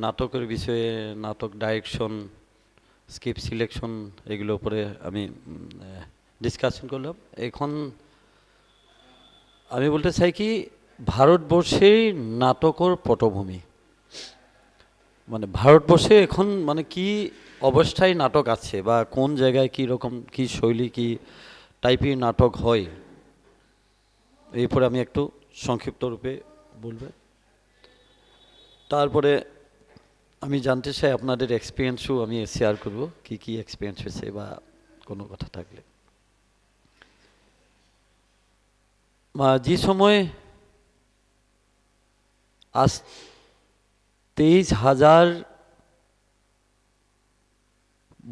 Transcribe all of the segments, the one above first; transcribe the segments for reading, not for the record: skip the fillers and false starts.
নাটকের বিষয়ে, নাটক ডাইরেকশন, স্ক্রিপ্ট সিলেকশন, এগুলোর উপরে আমি ডিসকাশন করলাম। এখন আমি বলতে চাই কি, ভারতবর্ষেই নাটকের পটভূমি, মানে ভারতবর্ষে এখন মানে কি অবস্থায় নাটক আছে বা কোন জায়গায় কী রকম কী শৈলী কী টাইপের নাটক হয়, এরপরে আমি একটু সংক্ষিপ্ত রূপে বলবো। তারপরে আমি জানতে চাই আপনাদের এক্সপিরিয়েন্সও আমি শেয়ার করব, কি কি এক্সপিরিয়েন্স হয়েছে বা কোনো কথা থাকলে। যে সময় আজ 23,000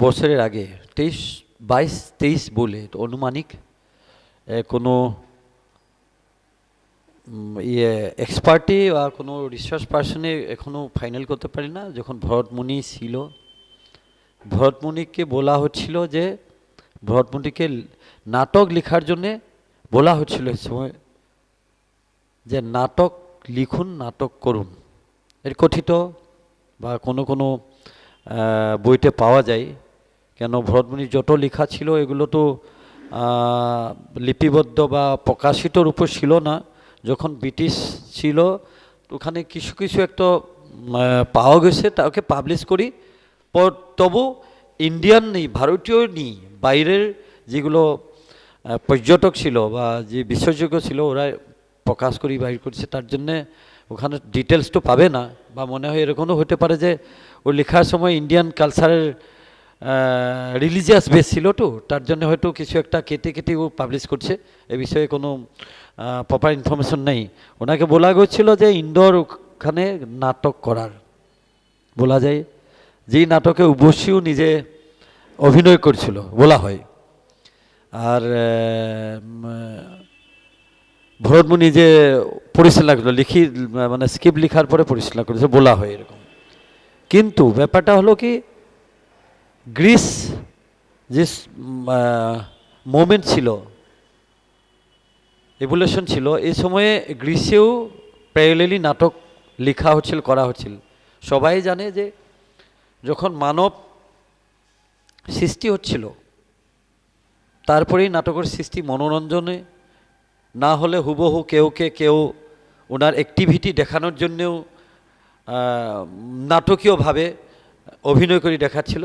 বছরের আগে, 22-23 বলে অনুমানিক কোনো এক্সপার্টে বা কোনো রিসার্চ পার্সনে এখনও ফাইনাল করতে পারি না। যখন ভরতমুনি ছিল, ভরতমুনিকে বলা হচ্ছিল যে, ভরতমুনিকে নাটক লেখার জন্যে বলা হচ্ছিল এই সময় যে নাটক লিখুন, নাটক করুন। এর কথিত বা কোনো কোনো বইতে পাওয়া যায়। কেন ভরতমুনির যত লেখা ছিল এগুলো তো লিপিবদ্ধ বা প্রকাশিতর উপর ছিল না। যখন ব্রিটিশ ছিল ওখানে কিছু কিছু একটা পাওয়া গেছে, তাকে পাবলিশ করি। তবু ইন্ডিয়ান নেই, ভারতীয় নেই, বাইরের যেগুলো পর্যটক ছিল বা যে বিশ্বাসযোগ্য ছিল ওরা প্রকাশ করি বাইর করছে। তার জন্যে ওখানে ডিটেলস তো পাবে না, বা মনে হয় এরকমও হতে পারে যে ও লেখার সময় ইন্ডিয়ান কালচারের রিলিজিয়াস বেস ছিল, তো তার জন্য হয়তো কিছু একটা কেটে কেটে ও পাবলিশ করছে। এ বিষয়ে কোনো প্রপার ইনফরমেশন নেই। ওনাকে বলা গেছিল যে ইন্দোর ওখানে নাটক করার, বলা যায় যেই নাটকে উর্বশীও নিজে অভিনয় করছিল বলা হয়। আর ভরতমুনি যে পরিচালনা করলো, মানে স্ক্রিপ্ট লেখার পরে পরিচালনা করেছে বলা হয় এরকম। কিন্তু ব্যাপারটা হলো কি, গ্রিস যে মোমেন্ট ছিল, এভলিউশন ছিল, এই সময়ে গ্রিসেও প্যারালালি নাটক লেখা হচ্ছিল, করা হচ্ছিল। সবাই জানে যে যখন মানব সৃষ্টি হচ্ছিল, তারপরেই নাটকের সৃষ্টি মনোরঞ্জনে না হলে হুবহু কেউ ওনার অ্যাক্টিভিটি দেখানোর জন্যেও নাটকীয়ভাবে অভিনয় করে দেখাচ্ছিল,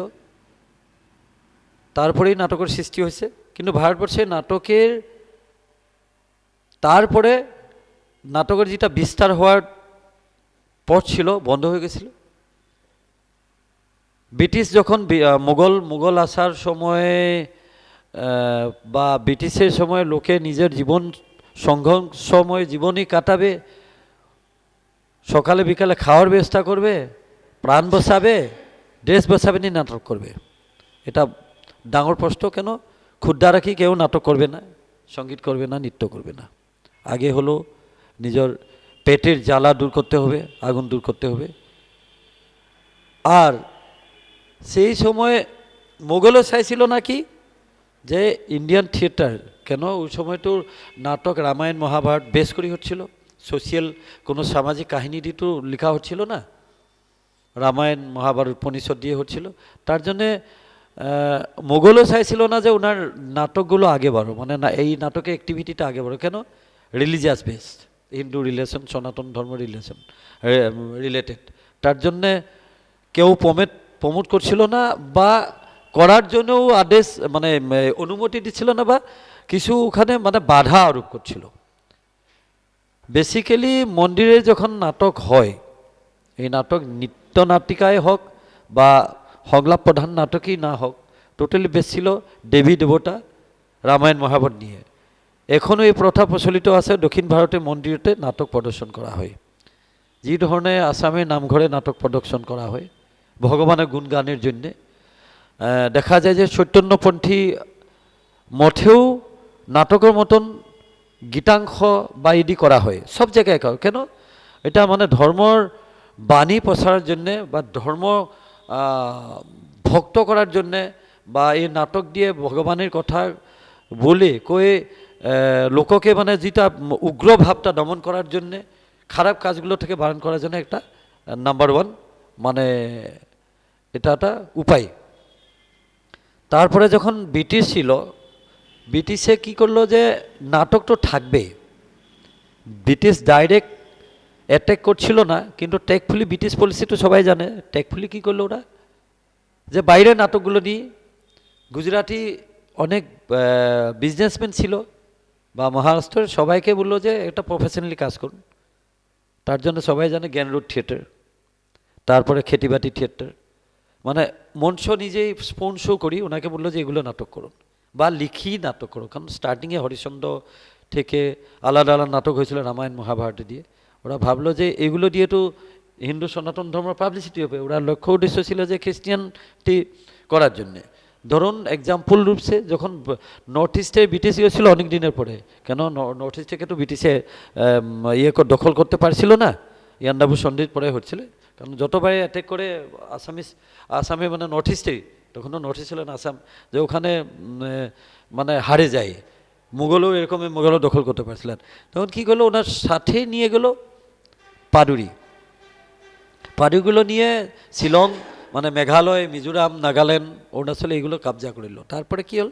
তারপরেই নাটকের সৃষ্টি হয়েছে। কিন্তু ভারতবর্ষে নাটকের তারপরে নাটকের যেটা বিস্তার হওয়ার পথ ছিল বন্ধ হয়ে গেছিল। ব্রিটিশ যখন মুঘল আসার সময়ে বা ব্রিটিশের সময় লোকে নিজের জীবন সংঘর্ষময় জীবনই কাটাবে, সকালে বিকালে খাওয়ার ব্যবস্থা করবে, প্রাণ বসাবে, ড্রেস বসাবে, নি নাটক করবে। এটা ডাঙর প্রশ্ন। কেন ক্ষুদ্র রাখি কেউ নাটক করবে না, সঙ্গীত করবে না, নৃত্য করবে না। আগে হলো নিজের পেটের জ্বালা দূর করতে হবে, আগুন দূর করতে হবে। আর সেই সময় মোগলও চাইছিল নাকি যে ইন্ডিয়ান থিয়েটার, কেন ওই সময় তো নাটক রামায়ণ মহাভারত বেশ করে হচ্ছিল, সোশিয়াল কোনো সামাজিক কাহিনী দিয়ে তো লেখা হচ্ছিল না, রামায়ণ মহাভারত উপনিষদ দিয়ে হচ্ছিল। তার জন্যে মোগলও চাইছিল না যে ওনার নাটকগুলো আগে বাড়ো, মানে না এই নাটকের অ্যাক্টিভিটিটা আগে বাড়ো। কেন রিলিজিয়াস বেসড, হিন্দু রিলেশন, সনাতন ধর্ম রিলেটেড। তার জন্যে কেউ প্রমোট করছিল না বা করার জন্যও আদেশ মানে অনুমতি দিচ্ছিল না, বা কিছু ওখানে মানে বাধা আরোপ করছিল। বেসিক্যালি মন্দিরে যখন নাটক হয়, এই নাটক নৃত্যনাটিকায় হোক বা সংলাপ প্রধান নাটকই না হোক, টোটালি বেশ ছিল দেবী দেবতা রামায়ণ মহাভারত নিয়ে। এখনও এই প্রথা প্রচলিত আছে, দক্ষিণ ভারতের মন্দিরতে নাটক প্রদর্শন করা হয়। যে ধরনের আসামে নামঘরে নাটক প্রদর্শন করা হয় ভগবানের গুণগানের জন্যে, দেখা যায় যে চৈতন্যপন্থী মঠেও নাটকের মতন গীতাংশ বা ইডি করা হয়, সব জায়গায়। কেন এটা মানে ধর্মর বাণী প্রচারের জন্যে বা ধর্ম ভক্ত করার জন্যে, বা এই নাটক দিয়ে ভগবানের কথা বলে কয়ে লোককে মানে যেটা উগ্র ভাবটা দমন করার জন্যে, খারাপ কাজগুলো থেকে বারণ করার জন্য একটা নাম্বার ওয়ান মানে এটা একটা উপায়। তারপরে যখন ব্রিটিশ ছিল, ব্রিটিশে কি করলো যে নাটক তো থাকবে, ব্রিটিশ ডাইরেক্ট অ্যাটাক করছিল না, কিন্তু টেকফুলি ব্রিটিশ পলিসি তো সবাই জানে, টেকফুলি কী করলো ওরা, যে বাইরে নাটকগুলো নিয়ে গুজরাটি অনেক বিজনেসম্যান ছিল বা মহারাষ্ট্রের সবাইকে বললো যে এটা প্রফেশনালি কাজ করুন। তার জন্য সবাই জানে জ্ঞান রোড থিয়েটার, তারপরে খেটিবাটি থিয়েটার, মানে মঞ্চ নিজেই স্পোন শো করি, ওনাকে বললো যে এগুলো নাটক করুন বা লিখি নাটক করুন। কারণ স্টার্টিংয়ে হরিশ্চন্দ্র থেকে আলাদা আলাদা নাটক হয়েছিল রামায়ণ মহাভারত দিয়ে। ওরা ভাবলো যে এগুলো দিয়ে তো হিন্দু সনাতন ধর্ম পাবলিসিটি হবে। ওরা লক্ষ্য উদ্দেশ্য ছিল যে খ্রিস্টিয়ানটি করার জন্যে। ধরুন এক্সাম্পল রূপসে যখন নর্থ ইস্টে ব্রিটিশ গিয়েছিল অনেক দিনের পরে, কেন নর্থ ইস্ট থেকে তো ব্রিটিশে দখল করতে পারছিল না, ইয়ান্দাবু সন্ধির পরে হচ্ছিল। কারণ যতবার অ্যাটাক করে আসামে মানে নর্থ ইস্টেই, তখনও নর্থ ইস্ট ছিল না আসাম, যে ওখানে মানে হারে যায়। মুঘলও এরকমই, মুঘলও দখল করতে পারছিলেন। তখন কী করলো, ওনার সাথে নিয়ে গেল পাডুরি, পাডুরিগুলো নিয়ে শিলং মানে মেঘালয়, মিজোরাম, নাগাল্যান্ড, অরুণাচলে এগুলো কবজা করিল। তারপরে কি হল,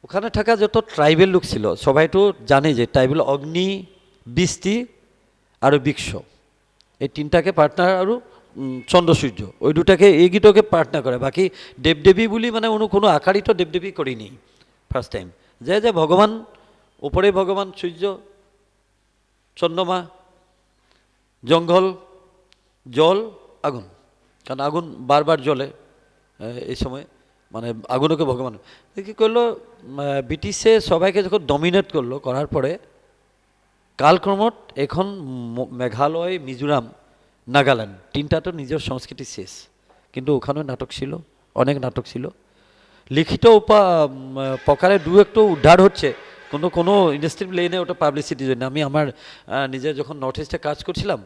ওখানে থাকা যত ট্রাইবেল লোক ছিল সবাই তো জানে যে ট্রাইবেল অগ্নি, বৃষ্টি আর বৃক্ষ, এই তিনটাকে পার্টনার, আর চন্দ্র সূর্য, ওই দুটাকে এই গীতকে পার্টনার করে। বাকি দেবদেবী বলি মানে কোনো আকারিত দেবদেবী করিনি ফার্স্ট টাইম, যে ভগবান উপরে, ভগবান সূর্য, চন্দ্রমা, জঙ্গল, জল, আগুন। কারণ আগুন বারবার জ্বলে এই সময়, মানে আগুনকে ভগবান। কী করলো, ব্রিটিশে সবাইকে যখন ডমিনেট করলো, করার পরে কালক্রমত এখন মেঘালয়, মিজোরাম, নাগাল্যান্ড তিনটা তো নিজের সংস্কৃতি শেষ, কিন্তু ওখানেও নাটক ছিল, অনেক নাটক ছিল। লিখিত প্রকারে দু একটু উদ্ধার হচ্ছে, কোনো ইন্ডাস্ট্রি লেনে ওটা পাবলিসিটির জন্য। আমি আমার নিজে যখন নর্থ ইস্টে কাজ করছিলাম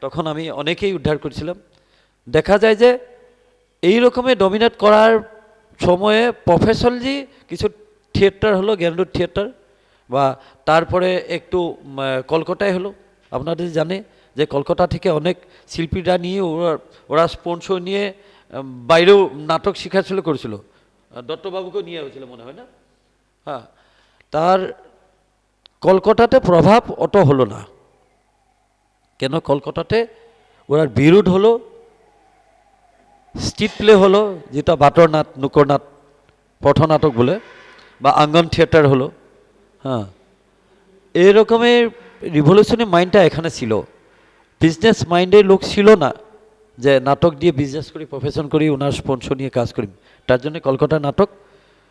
তখন আমি অনেকেই উদ্ধার করছিলাম। দেখা যায় যে এই রকমের ডমিনেট করার সময়ে প্রফেশনালি কিছু থিয়েটার হলো, জ্ঞান রোড থিয়েটার, বা তারপরে একটু কলকাতায় হলো। আপনাদের জানে যে কলকাতা থেকে অনেক শিল্পীরা নিয়ে ওরা স্পন্সর নিয়ে বাইরেও নাটক শেখাচ্ছিল, করেছিল। দত্তবাবুকেও নিয়ে হয়েছিল মনে হয় না। হ্যাঁ, তার কলকাতাতে প্রভাব অত হলো না, কেন কলকাতাতে ওরা বিরোধ হলো, স্ট্রিট প্লে হলো, যেটা বাটর নাট, নুকর নাট, পথনাটক বলে, বা আঙ্গন থিয়েটার হলো। হ্যাঁ, এরকমের রিভলিউশনারি মাইন্ডটা এখানে ছিল, বিজনেস মাইন্ডের লোক ছিল না যে নাটক দিয়ে বিজনেস করি, প্রফেশন করি, ওনার স্পন্সর নিয়ে কাজ করি। তার জন্য কলকাতার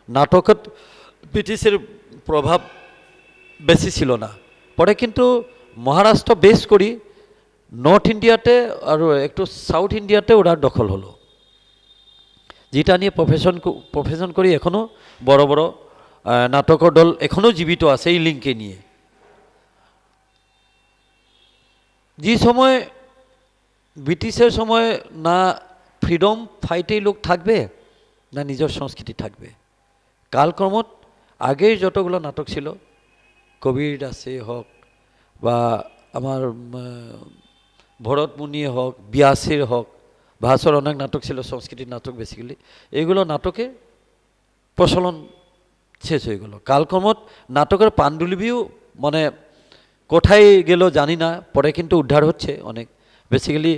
নাটকত ব্রিটিশের প্রভাব বেশি ছিল না। পরে কিন্তু মহারাষ্ট্র বেস করি নর্থ ইন্ডিয়াতে আর একটু সাউথ ইন্ডিয়াতে ওরা দখল হলো, যেটা নিয়ে প্রফেশন করি এখনও বড় বড় নাটকের দল এখনও জীবিত আছে এই লিঙ্কে নিয়ে। যে সময় ব্রিটিশের সময় না ফ্রিডম ফাইটেই লোক থাকবে, না নিজের সংস্কৃতি থাকবে। কালক্রমত আগের যতগুলো নাটক ছিল, কবির দাসে হোক বা আমার ভরতমুনি হোক, ব্যাসের হোক, ভাষার অনেক নাটক ছিল, সংস্কৃতির নাটক বেসিক্যালি, এইগুলো নাটকে প্রচলন শেষ হয়ে গেল। কালক্রমত নাটকের পাণ্ডুলিপিও মানে কোথায় গেল জানি না, পরে কিন্তু উদ্ধার হচ্ছে অনেক। বেসিক্যালি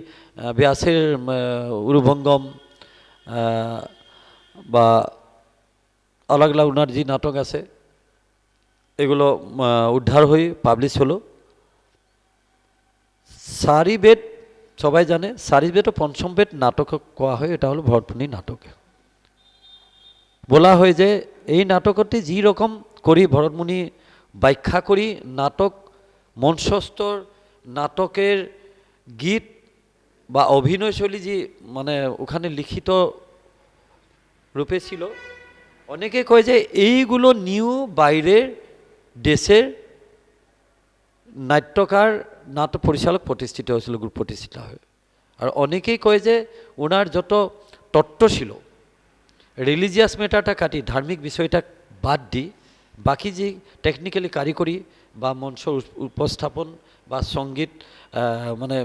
ব্যাসের উরুভঙ্গম বা আলাগ আলাগ ওনার যে নাটক আছে এগুলো উদ্ধার হয়ে পাবলিশ হলো। সারি বেদ সবাই জানে, সারি বেদ ও পঞ্চম বেদ নাটক কোয়া হয়, এটা হলো ভরতমুনি নাটক। বলা হয় যে এই নাটকটি যে রকম করি ভরতমুনি ব্যাখ্যা করি, নাটক মঞ্চস্থর নাটকের গীত বা অভিনয়শৈলী যে মানে ওখানে লিখিত রূপে ছিল, অনেকে কয় যে এইগুলো নিউ বাইরের দেশের নাট্যকার, নাটক পরিচালক প্রতিষ্ঠিত হয়েছিল, গ্রুপ প্রতিষ্ঠিত হয়। আর অনেকেই কয় যে ওনার যত তত্ত্ব ছিল, রিলিজিয়াস ম্যাটারটা কাটি, ধার্মিক বিষয়টা বাদ দিই, বাকি যে টেকনিক্যালি কারিগরি বা মঞ্চ উপস্থাপন বা সঙ্গীত মানে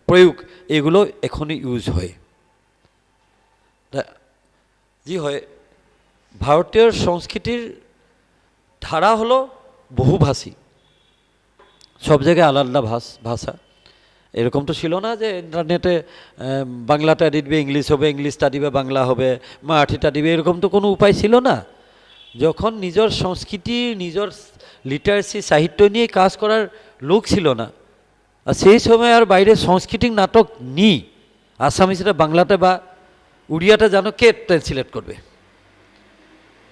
প্রয়োগ এগুলো এখনই ইউজ হয়। জি হয়, ভারতীয় সংস্কৃতির ধারা হলো বহুভাষী, সব জায়গায় আলাদা ভাষা। এরকম তো ছিল না যে ইন্টারনেটে বাংলাটা দিবে ইংলিশ হবে, ইংলিশটা দিবে বাংলা হবে, মারাঠিটা দিবে, এরকম তো কোনো উপায় ছিল না। যখন নিজের সংস্কৃতি, নিজের লিটারেসি, সাহিত্য নিয়ে কাজ করার লোক ছিল না, আর সেই সময় আর বাইরে সাংস্কৃতিক নাটক নি, আসামিসরা বাংলাতে বা উড়িয়াটা যেন কে ট্রান্সলেট করবে,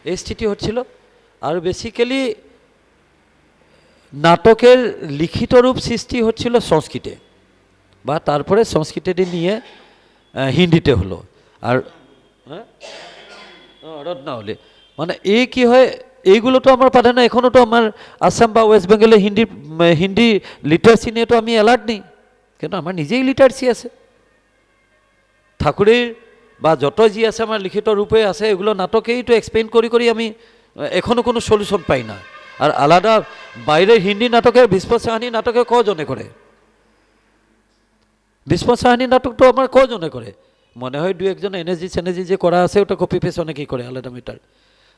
এই স্থিতি হচ্ছিল। আর বেসিক্যালি নাটকের লিখিত রূপ সৃষ্টি হচ্ছিল সংস্কৃতে, বা তারপরে সংস্কৃতিটি নিয়ে হিন্দিতে হলো। আর রত্নাবলী মানে এই কি হয়, এইগুলো তো আমার পাঠায় না। এখনও তো আমার আসাম বা ওয়েস্ট বেঙ্গলে হিন্দি লিটারেসি নিয়ে তো আমি অ্যালার্ট নেই, কেন আমার নিজেই লিটারেসি আছে। ঠাকুরের বা যত যি আছে আমার লিখিত রূপে আছে, এগুলো নাটকেই তো এক্সপ্লেন করি করি আমি এখনও কোনো সলিউশন পাই না। আর আলাদা বাইরের হিন্দি নাটকের ভীষ্ম সাহানি নাটকে কজনে করে? ভীষ্ম সাহানি নাটক তো আমার কজনে করে? মনে হয় দু একজন এনএসজি সেনএসজি যে করা আছে ওটা কপি পেস্ট অনেকেই করে, আলাদা মিটার।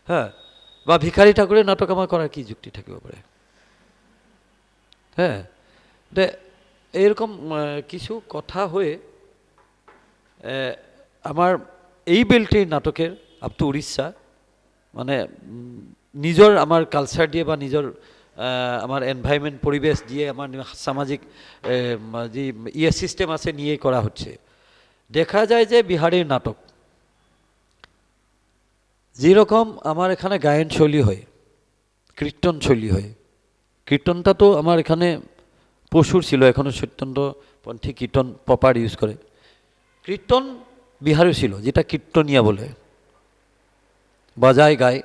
হ্যাঁ, বা ভিখারি ঠাকুরের নাটক আমার করার কি যুক্তি থাকিব পারে? হ্যাঁ, এইরকম কিছু কথা হয়ে আমার এই বেল্টের নাটকের আপ টু উড়িষ্যা মানে নিজের আমার কালচার দিয়ে বা নিজের আমার এনভায়রনমেন্ট পরিবেশ দিয়ে আমার সামাজিক যে সিস্টেম আছে নিয়ে করা হচ্ছে। দেখা যায় যে বিহারের নাটক যেরকম আমার এখানে গায়ন শৈলী হয়, কীর্তন শৈলী হয়। কীর্তনটা তো আমার এখানে প্রচুর ছিল, এখনও সত্যেন্দ্রপন্থী কীর্তন প্রপার ইউজ করে। কীর্তন বিহারেও ছিল, যেটা কীর্তনিয়া বলে, বাজায় গায়,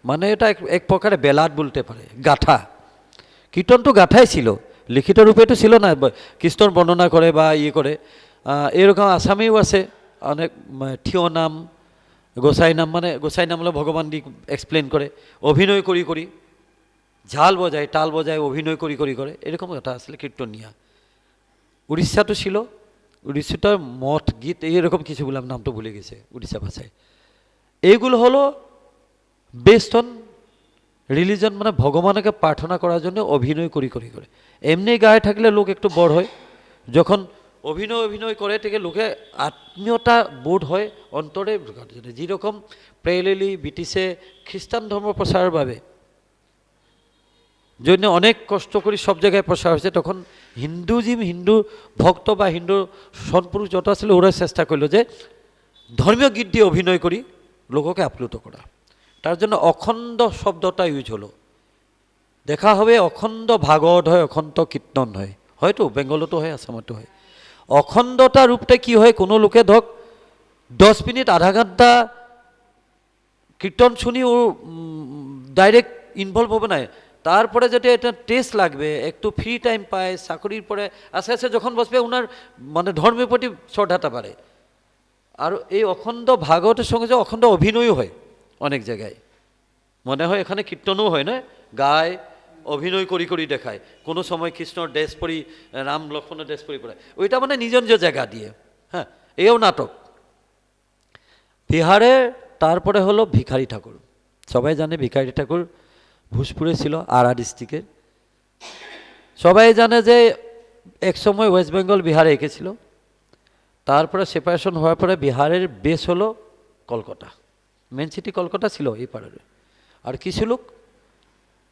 মানে এটা এক প্রকারে বেলাট বলতে পারে, গাথা। কীর্তন তো গাথাই ছিল, লিখিত রূপে তো ছিল না, কীর্তন বর্ণনা করে বা ইয়ে করে। এরকম আসামেও আছে অনেক, থিয় নাম, গোসাই নাম, মানে গোসাই নাম হলো ভগবান দি এক্সপ্লেন করে, অভিনয় করি করি, ঝাল বজায়, তাল বজায়, অভিনয় করি করি করে, এরকম কথা আসলে কীর্তনিয়া। উড়িষ্যাতো ছিল, উড়িষ্যাটার মঠ গীত এইরকম কিছু বললাম, নাম তো ভুলে গেছে উড়িষ্যা ভাষায়। এইগুলো হলো বেস্ট অন রিলিজন, মানে ভগবানকে প্রার্থনা করার জন্য অভিনয় করি করি করে। এমনি গায়ে থাকলে লোক একটু বড় হয়, যখন অভিনয় করে থেকে লোকে আত্মীয়তা বোধ হয় অন্তরে। যেরকম প্রেলেলি ব্রিটিশে খ্রিস্টান ধর্ম প্রসারের ভাবে জন্য অনেক কষ্ট করে সব জায়গায় প্রসার হয়েছে, তখন হিন্দু ভক্ত বা হিন্দু সৎপুরুষ যত আসলে ওরা চেষ্টা করলো যে ধর্মীয় গীত দিয়ে অভিনয় করি লোককে আপ্লুত করা। তার জন্য অখণ্ড শব্দটা ইউজ হলো। দেখা হবে অখণ্ড ভাগবত হয়, অখণ্ড কীর্তন হয়, হয়তো বেঙ্গলতো হয়, আসামতো হয়। অখণ্ডতা রূপটা কি হয়, কোনো লোকে ধর 10 মিনিট আধা ঘন্টা কীর্তন শুনি ও ডাইরেক্ট ইনভলভ হবে না, তারপরে যেটা এটা টেস্ট লাগবে, একটু ফ্রি টাইম পায় চাকরির পরে আস্তে আস্তে যখন বসবে ওনার মানে ধর্মের প্রতি শ্রদ্ধাটা বাড়ে। আর এই অখণ্ড ভাগবতের সঙ্গে যে অখণ্ড অভিনয়ও হয় অনেক জায়গায়, মনে হয় এখানে কীর্তনও হয় না, গায় অভিনয় করি করি দেখায়, কোনো সময় কৃষ্ণর ড্রেস পরি, রাম লক্ষ্মণের ড্রেস পরি পড়ায়, ওইটা মানে নিজ নিজ জায়গা দিয়ে। হ্যাঁ, এও নাটক। বিহারে তারপরে হলো ভিখারি ঠাকুর। সবাই জানে ভিখারি ঠাকুর ভোজপুরে ছিল, আরা ডিস্ট্রিক্টের। সবাই জানে যে এক সময় ওয়েস্ট বেঙ্গল বিহারে এঁকেছিল, তারপরে সেপারেশন হওয়ার পরে বিহারের বেস হলো কলকাতা, মেন সিটি কলকাতা ছিল এই পাড়ারে। আর কিছু লোক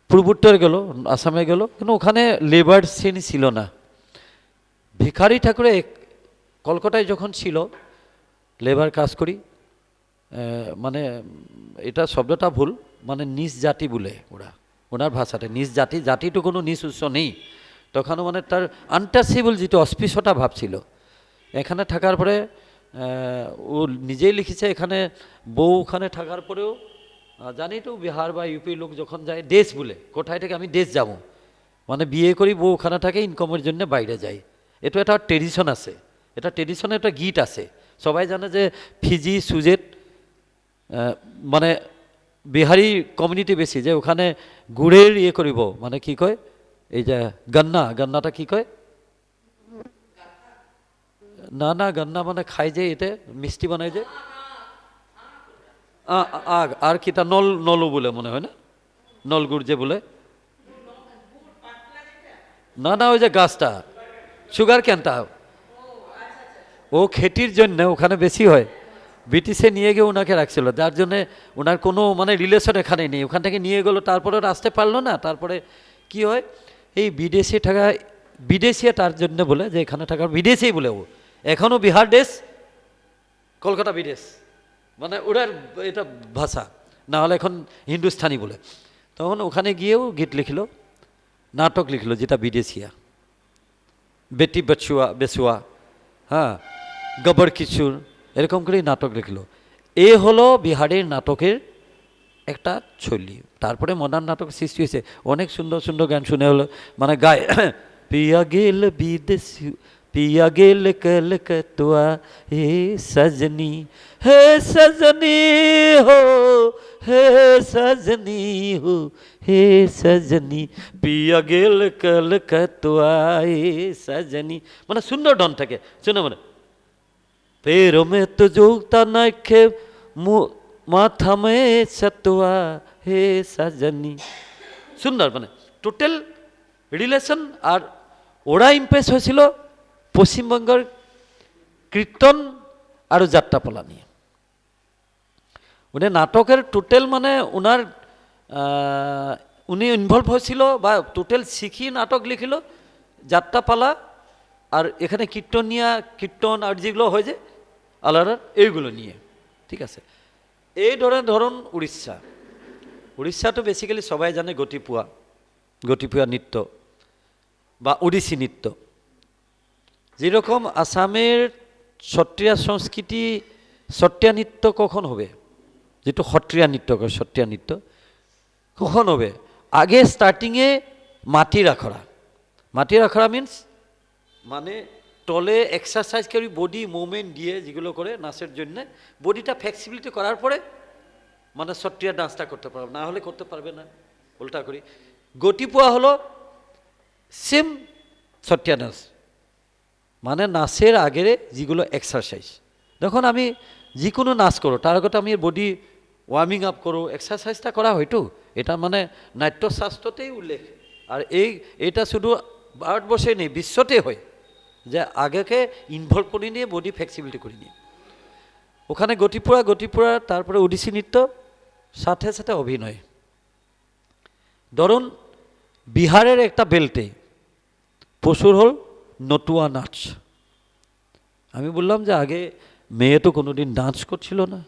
পূর্বোত্তর গেল, আসামে গেল, কিন্তু ওখানে লেবার সিন ছিল না। ভিখারি ঠাকুরে কলকাতায় যখন ছিল, লেবার কাজ করি, মানে এটা শব্দটা ভুল, মানে নিজ জাতি বলে ওরা, ওনার ভাষাতে নিজ জাতি, জাতিটো কোনো নিজ উৎস নেই তখনও, মানে তার আনটাচেবল যিটো অস্পৃশ্যতা ভাব ছিল। এখানে থাকার পরে ও নিজেই লিখেছে, এখানে বউ ওখানে থাকার পরেও জানি তো বিহার বা ইউপি লোক যখন যায় দেশ বলে, কোথায় থেকে আমি দেশ যাব, মানে বিয়ে করি বউ ওখানে থাকে, ইনকামের জন্য বাইরে যাই। এটা একটা ট্রেডিশন আছে, এটা ট্রেডিশনে একটা গীত আছে। সবাই জানে যে ফিজি সুজেট মানে বিহারি কমিউনিটি বেশি, যে ওখানে গুড়ের ইয়ে করিব, মানে কি কয় এই যে গান্না, গান্নাটা কি কয়? না না, গান্না মানে খাই যে, এটা মিষ্টি বানায় যে, আগ, আর কি তা নল, নলু বলে মনে হয় না, নলগুড় যে বলে। না না, ওই যে গাছটা, সুগার ক্যানটা, ও খেটির জন্য ওখানে বেশি হয়। ব্রিটিশে নিয়ে গিয়ে ওনাকে রাখছিল, যার জন্যে ওনার কোনো মানে রিলেশন এখানে নেই, ওখান থেকে নিয়ে গেলো, তারপরে আসতে পারলো না। তারপরে কি হয়, এই বিদেশি টাকা, বিদেশি তার জন্য বলে যে এখানে টাকা বিদেশি বলে, ও এখনও বিহার দেশ, কলকাতা বিদেশ, মানে ওটার এটা ভাষা, না হলে এখন হিন্দুস্থানি বলে। তখন ওখানে গিয়েও গীত লিখল, নাটক লিখল, যেটা বিদেশিয়া, বেটি বেচুয়া বেচুয়া, হ্যাঁ, গবর কিশোর, এরকম করেই নাটক লিখল। এ হলো বিহারের নাটকের একটা শৈলী। তারপরে মডার্ন নাটক সৃষ্টি হয়েছে, অনেক সুন্দর সুন্দর গান শুনে হলো, মানে গায়ে পিয়া গেল বিদেশ, পিয়া গেল কলকাতা, হে সজনী, হে সজনী হো, হে সজনী হো, হে সজনী, পিয়া গেল কলকাতা, হে সজনী, মানে সুন্দর ডন থাকে, শুনে মানে पैरों में तो जूता नखे, माथा में सतुआ, हे सजनी, সুন্দর, মানে টোটাল রিলেশন। আর ওরা ইমপ্রেস হয়েছিল পশ্চিমবঙ্গের কীর্তন আর যাত্রাপালা নিয়ে। উনি নাটকের টোটাল মানে ওনার উনি ইনভলভ হয়েছিল বা টোটাল শিখি নাটক লিখিল, যাত্রাপালা আর এখানে কীর্তনিয়া, কীর্তন আর যেগুলো হয় যে আলাদা, এইগুলো নিয়ে, ঠিক আছে। এই ধরুন উড়িষ্যা, উড়িষ্যা তো বেসিক্যালি সবাই জানে গটিপুয়া, গটিপুয়া নৃত্য বা ওড়িশি নৃত্য। যেরকম আসামের সত্রিয়া সংস্কৃতি, সত্রিয়া নৃত্য কখন হবে, যেটা সত্রিয়া নৃত্য, সত্রিয়া নৃত্য কখন হবে, আগে স্টার্টিংয়ে মাটির আখড়া, মাটির আখড়া মিন্স মানে টলে এক্সারসাইজ করি, বডি মুভমেন্ট দিয়ে যেগুলো করে নাচের জন্য, বডিটা ফ্লেক্সিবিলিটি করার পরে মানে সত্রিয়া ডান্সটা করতে পারবে, না হলে করতে পারবে না। উল্টা করি, গটিপুয়া হলো সেম সত্রিয়া ডান্স, মানে নাচের আগের যেগুলো এক্সারসাইজ। যখন আমি যে কোনো নাচ করো তার আগতে আমি বডি ওয়ার্মিং আপ করো, এক্সারসাইজটা করা হয়তো, এটা মানে নাট্যশাস্ত্রতেই উল্লেখ। আর এটা শুধু ভারতবর্ষে নেই, বিশ্বতে হয়, যে আগেকে ইনভলভ করে নিয়ে বডি ফ্লেক্সিবিলিটি করে নিয়ে ওখানে গটিপুরা, গটিপুরা তারপরে ওড়িশি নৃত্য, সাথে সাথে অভিনয়। ধরুন বিহারের একটা বেল্টে পশুর হল নটুয়া নাচ। আমি বললাম যে আগে মেয়ে তো কোনোদিন ডান্স করছিল না,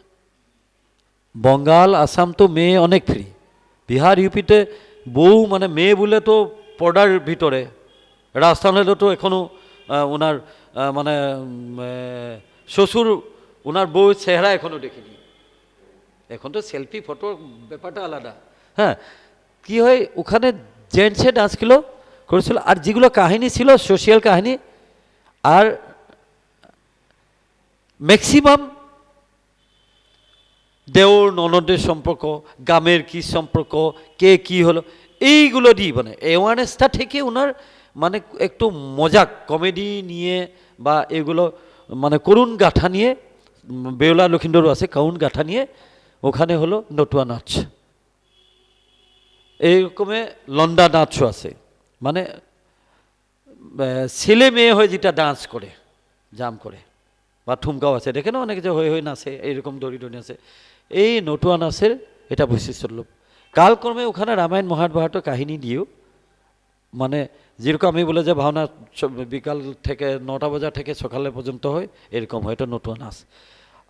বঙ্গাল আসাম তো মেয়ে অনেক ফ্রি, বিহার ইউপিতে বউ মানে মেয়ে বলে তো পর্দার ভিতরে, রাজস্থানে তো এখনও ওনার মানে শ্বশুর ওনার বউ চেহারা এখনও দেখিনি, এখন তো সেলফি ফটো ব্যাপারটা আলাদা। হ্যাঁ, কি হয় ওখানে জেন্টসে ডান্সগুলো করেছিল, আর যেগুলো কাহিনী ছিল সোশিয়াল কাহিনী, আর ম্যাক্সিমাম দেওর ননদের সম্পর্ক, গ্রামের কী সম্পর্ক, কে কি হলো, এইগুলো দিয়ে মানে অ্যাওয়ারনেসটা থেকে ওনার মানে একটু মজাক কমেডি নিয়ে বা এগুলো মানে করুণ গাথা নিয়ে, বেউলা লক্ষিন্দরও আছে, করুণ গাথা নিয়ে ওখানে হলো নটুয়া নাচ। এইরকমে লন্ডা নাচও আছে, মানে ছেলে মেয়ে হয়ে যেটা ডান্স করে জাম করে, বা ঠুমকাও আছে, দেখে না অনেকে যে হয়ে হয়ে নাচে, এইরকম দড়ি দড়ি আছে। এই নটুয়া নাচের এটা বৈশিষ্ট্য লোক। কালক্রমে ওখানে রামায়ণ মহাভারতের কাহিনী দিয়েও, মানে যেরকম আমি বলে যে ভাওনা বিকাল থেকে 9টা বাজা থেকে সকালে পর্যন্ত হয়, এরকম হয়, এটা নটুয়া নাচ।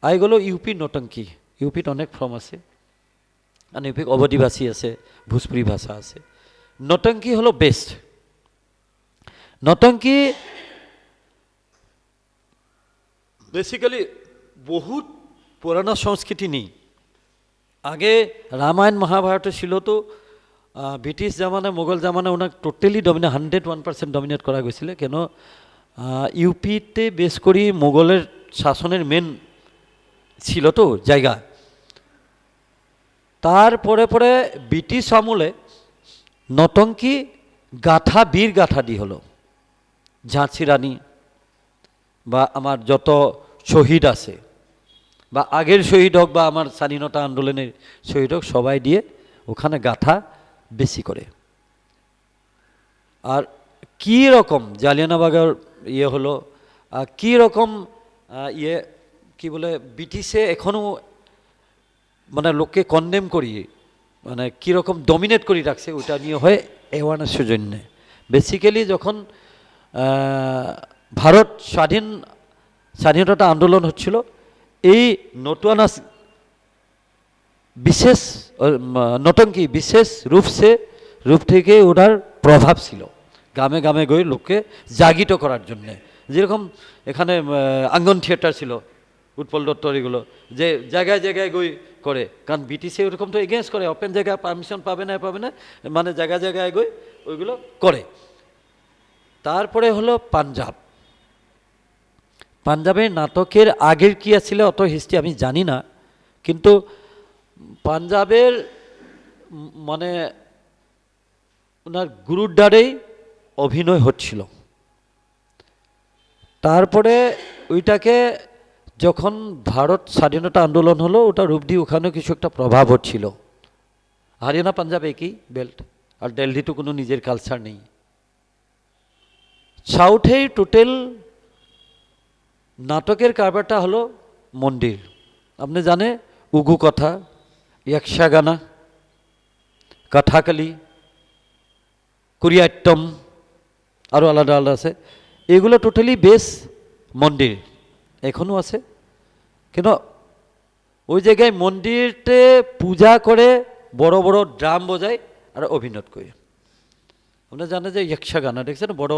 আর এগুলো ইউপি নটঙ্কি, ইউপিত অনেক ফর্ম আছে, আর ইউপিক অবধিবাসী আছে, ভোজপুরি ভাষা আছে। নটঙ্কি হলো বেস্ট। নটঙ্কি বেসিক্যালি বহুত পুরানো সংস্কৃতি নেই, আগে রামায়ণ মহাভারত ছিল তো ব্রিটিশ জামানায়, মোগল জামানায় ওনাকে টোটালি 101% ডমিনেট করা গেছিলে, কেন ইউপিতে বেশ করি মোগলের শাসনের মেন ছিল তো জায়গা। তারপরে পরে ব্রিটিশ আমলে নটঙ্কি গাথা বীর গাথা দিয়ে হলো। ঝাঁসি রানী বা আমার যত শহীদ আছে, বা আগের শহীদ হোক বা আমার স্বাধীনতা আন্দোলনের শহীদ হোক, সবাই দিয়ে ওখানে গাথা বেশি করে। আর কী রকম জালিয়ানওয়ালাবাগের ইয়ে হলো, কী রকম ইয়ে কি বলে ব্রিটিশে এখনও মানে লোককে কন্ডেম করি, মানে কীরকম ডমিনেট করে রাখছে, ওটা নিয়ে হয় অ্যাওয়ারনেসের জন্যে। বেসিক্যালি যখন ভারত স্বাধীনতা আন্দোলন হচ্ছিল, এই নতুয়ানা বিশেষ নটঙ্কি বিশেষ রূপ থেকে ওটার প্রভাব ছিল গ্রামে গ্রামে গিয়ে লোককে জাগিত করার জন্যে। যেরকম এখানে আঙ্গন থিয়েটার ছিল, উৎপল দত্তর এগুলো, যে জায়গায় জায়গায় গই করে, কারণ ব্রিটিশে ওরকম তো এগেনস্ট করে, ওপেন জায়গায় পারমিশন পাবে না, মানে জায়গায় জায়গায় গই ওইগুলো করে। তারপরে হলো পাঞ্জাবের নাটকের আগের কী ছিল অত হিস্ট্রি আমি জানি না, কিন্তু পাঞ্জাবের মানে ওনার গুরুর দ্বারেই অভিনয় হচ্ছিল। তারপরে ওইটাকে যখন ভারত স্বাধীনতা আন্দোলন হলো, ওটা রূপ দিয়ে ওখানে কিছু একটা প্রভাব হচ্ছিল। হরিয়ানা পাঞ্জাব একই বেল্ট, আর দিল্লি তো কোনো নিজের কালচার নেই। সাউথেই টোটাল নাটকের কারবারটা হলো মন্দির। আপনি জানে উগু কথা, ইয়ক্ষগানা, কথাকলি, কুরিয়াট্টম, আরও আলাদা আলাদা আছে। এগুলো টোটালি বেস মন্দির, এখনও আছে। কিন্তু ওই জায়গায় মন্দিরতে পূজা করে বড় বড় ড্রাম বোঝায় আর অভিনয় করে। আপনারা জানে যে ইয়ক্ষগানা দেখছেন, বড়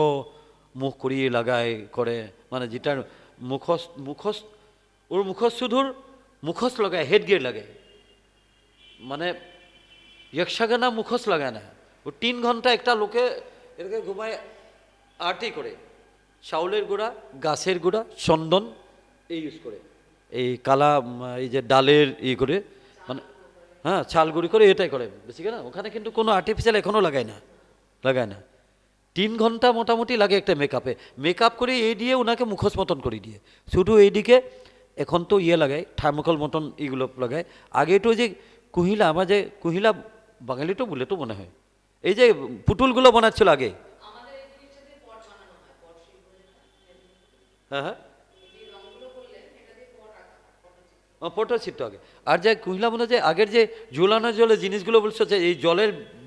মুখ করিয়ে লাগায় করে, মানে যেটার ওর শুধুর মুখোশ লাগায়, হেড গিয়ার লাগায়, মানে ইয়ক্ষগানা মুখোশ লাগায় না। ও 3 ঘন্টা একটা লোকে এটাকে ঘুমায় আরতি করে, চাউলের গুঁড়া, গাছের গুঁড়া, চন্দন এই ইউজ করে, এই কালা এই যে ডালের করে, মানে হ্যাঁ ছাল গুঁড়ি করে এটাই করে বেশি না। ওখানে কিন্তু কোনো আর্টিফিশিয়াল এখনও লাগায় না। 3 ঘন্টা মোটামুটি লাগে একটা মেকআপ করে এই দিয়ে ওনাকে মুখোশ মতন করে দিয়ে, শুধু এইদিকে এখন তো লাগায় থার্মোকল মতন এইগুলো লাগায়। আগে তো যে কুহিলা, আমার যে কুহিলা বাঙালি তো বলে তো মনে হয়, এই যে পুতুলগুলো বানাচ্ছিল আগে, হ্যাঁ হ্যাঁ পটচিত্র আগে। আর যে কুহিলা মনে যে আগের যে ঝুলানো জলে জিনিসগুলো বলছো, যে এই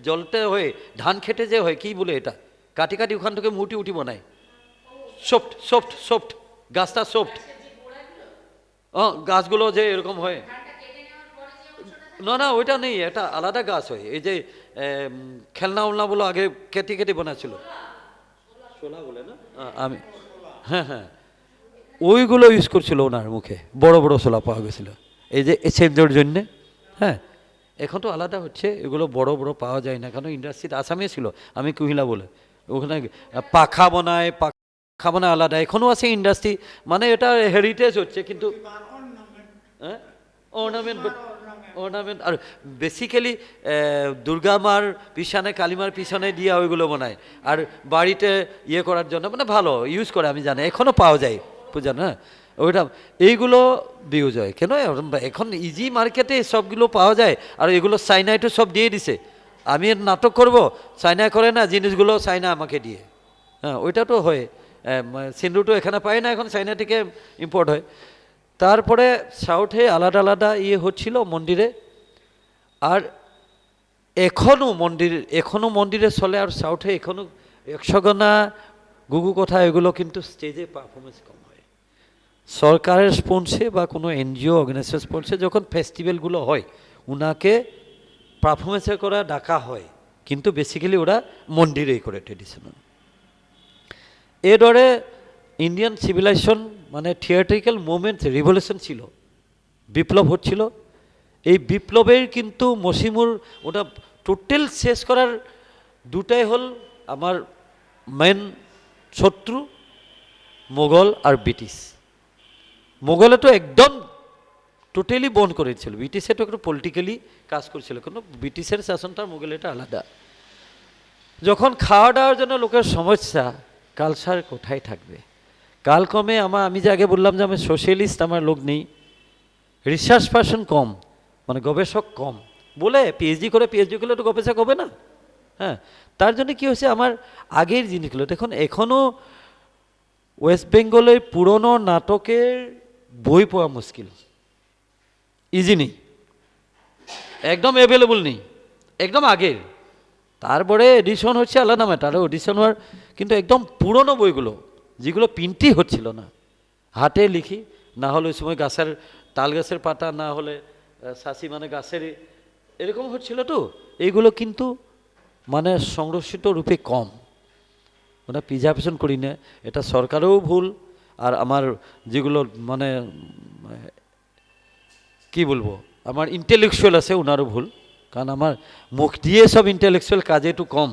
জলটা হয়ে ধান খেটে যে হয়, কি বলে এটা, কাটি কাটি ওখান থেকে উটি বানায়, সফট সফট সফট, গাছটা সফট, গাছগুলো যে এরকম হয়, না ওইটা নেই, একটা আলাদা গাছ হয়। এই যে খেলনা উলনা বলো আগে কেটে কেটে বানাচ্ছিল, শোলা বলে না, আমি হ্যাঁ হ্যাঁ ওইগুলো ইউজ করছিল ওনার মুখে, বড় বড় শোলা পাওয়া গেছিল এই যে এসেঞ্জোর জন্যে। হ্যাঁ এখন তো আলাদা হচ্ছে, এগুলো বড় বড় পাওয়া যায় না, কারণ ইন্ডাস্ট্রিতে আসামে ছিল, আমি কুহিলা বলে, ওখানে পাখা বানায় আলাদা, এখনও আছে ইন্ডাস্ট্রি, মানে এটা হেরিটেজ হচ্ছে। কিন্তু হ্যাঁ অর্নামেন্ট আর বেসিক্যালি দুর্গা মার পিছনে, কালীমার পিছনে দিয়ে ওইগুলো বানায়, আর বাড়িতে ইয়ে করার জন্য মানে ভালো ইউজ করে, আমি জানি এখনও পাওয়া যায় পূজা না ওইটা, এইগুলো ইউজ হয়। কেন এখন ইজি মার্কেটে সবগুলো পাওয়া যায়, আর এগুলো চাইনায় তো সব দিয়ে দিছে। আমি নাটক করব, চাইনা করে না জিনিসগুলো, চাইনা আমাকে দিয়ে, হ্যাঁ ওইটা তো হয়। সিন্দুরটো এখানে পায় না, এখন চাইনা থেকে ইম্পোর্ট হয়। তারপরে সাউথে আলাদা আলাদা হচ্ছিল মন্দিরে, আর এখনও মন্দিরে চলে। আর সাউথে এখনও যক্ষগানা, গুগু কথা এগুলো কিন্তু স্টেজে পারফরমেন্স কম হয়। সরকারের স্পন্সে বা কোনো এনজিও অর্গানাইজেশন স্পন্সে যখন ফেস্টিভ্যালগুলো হয়, ওনাকে পারফরমেন্সে করা ডাকা হয়, কিন্তু বেসিক্যালি ওরা মন্দিরেই করে ট্রেডিশনাল। এ দরে ইন্ডিয়ান সিভিলাইজেশন মানে থিয়েট্রিক্যাল মুভমেন্ট রিভলিউশন ছিল, বিপ্লব হচ্ছিল। এই বিপ্লবের কিন্তু মসিমুর ওটা টোটাল শেষ করার দুটাই হল আমার মেন শত্রু, মোগল আর ব্রিটিশ। মোগলে তো একদম টোটালি বন্ধ করেছিল, ব্রিটিশে তো একটু পলিটিক্যালি কাজ করছিল, কিন্তু ব্রিটিশের শাসনটা মোগলেটা আলাদা। যখন খাওয়া দাওয়ার জন্য লোকের সমস্যা, কালচার কোথায় থাকবে? কালক্রমে আমি যে আগে বললাম যে আমি সোশ্যালিস্ট, আমার লোক নেই, রিসার্চ পার্সন কম, মানে গবেষক কম বলে পিএইচডি করলে তো গবেষক হবে না। হ্যাঁ, তার জন্য কি হয়েছে, আমার আগের জিনিসগুলো দেখুন, এখনও ওয়েস্ট বেঙ্গলের পুরনো নাটকের বই পাওয়া মুশকিল, ইজি নেই, একদম অ্যাভেলেবল নেই, একদম আগের। তারপরে এডিশন হচ্ছে আলাদা ম্যাটার, এডিশন হওয়ার, কিন্তু একদম পুরনো বইগুলো যেগুলো প্রিন্টই হচ্ছিল না, হাতে লিখি, না হলে ওই সময় গাছের তাল গাছের পাতা, না হলে শাসি মানে গাছের এরকম হচ্ছিল, তো এইগুলো কিন্তু মানে সংরক্ষিত রূপে কম, ওরা প্রিজার্ভেশন করি না। এটা সরকারেও ভুল, আর আমার যেগুলো মানে কি বলবো, আমার ইন্টেলেকচুয়াল আছে ওনারও ভুল, কারণ আমার মুখ দিয়ে সব ইন্টেলেকচুয়াল কাজে একটু কম,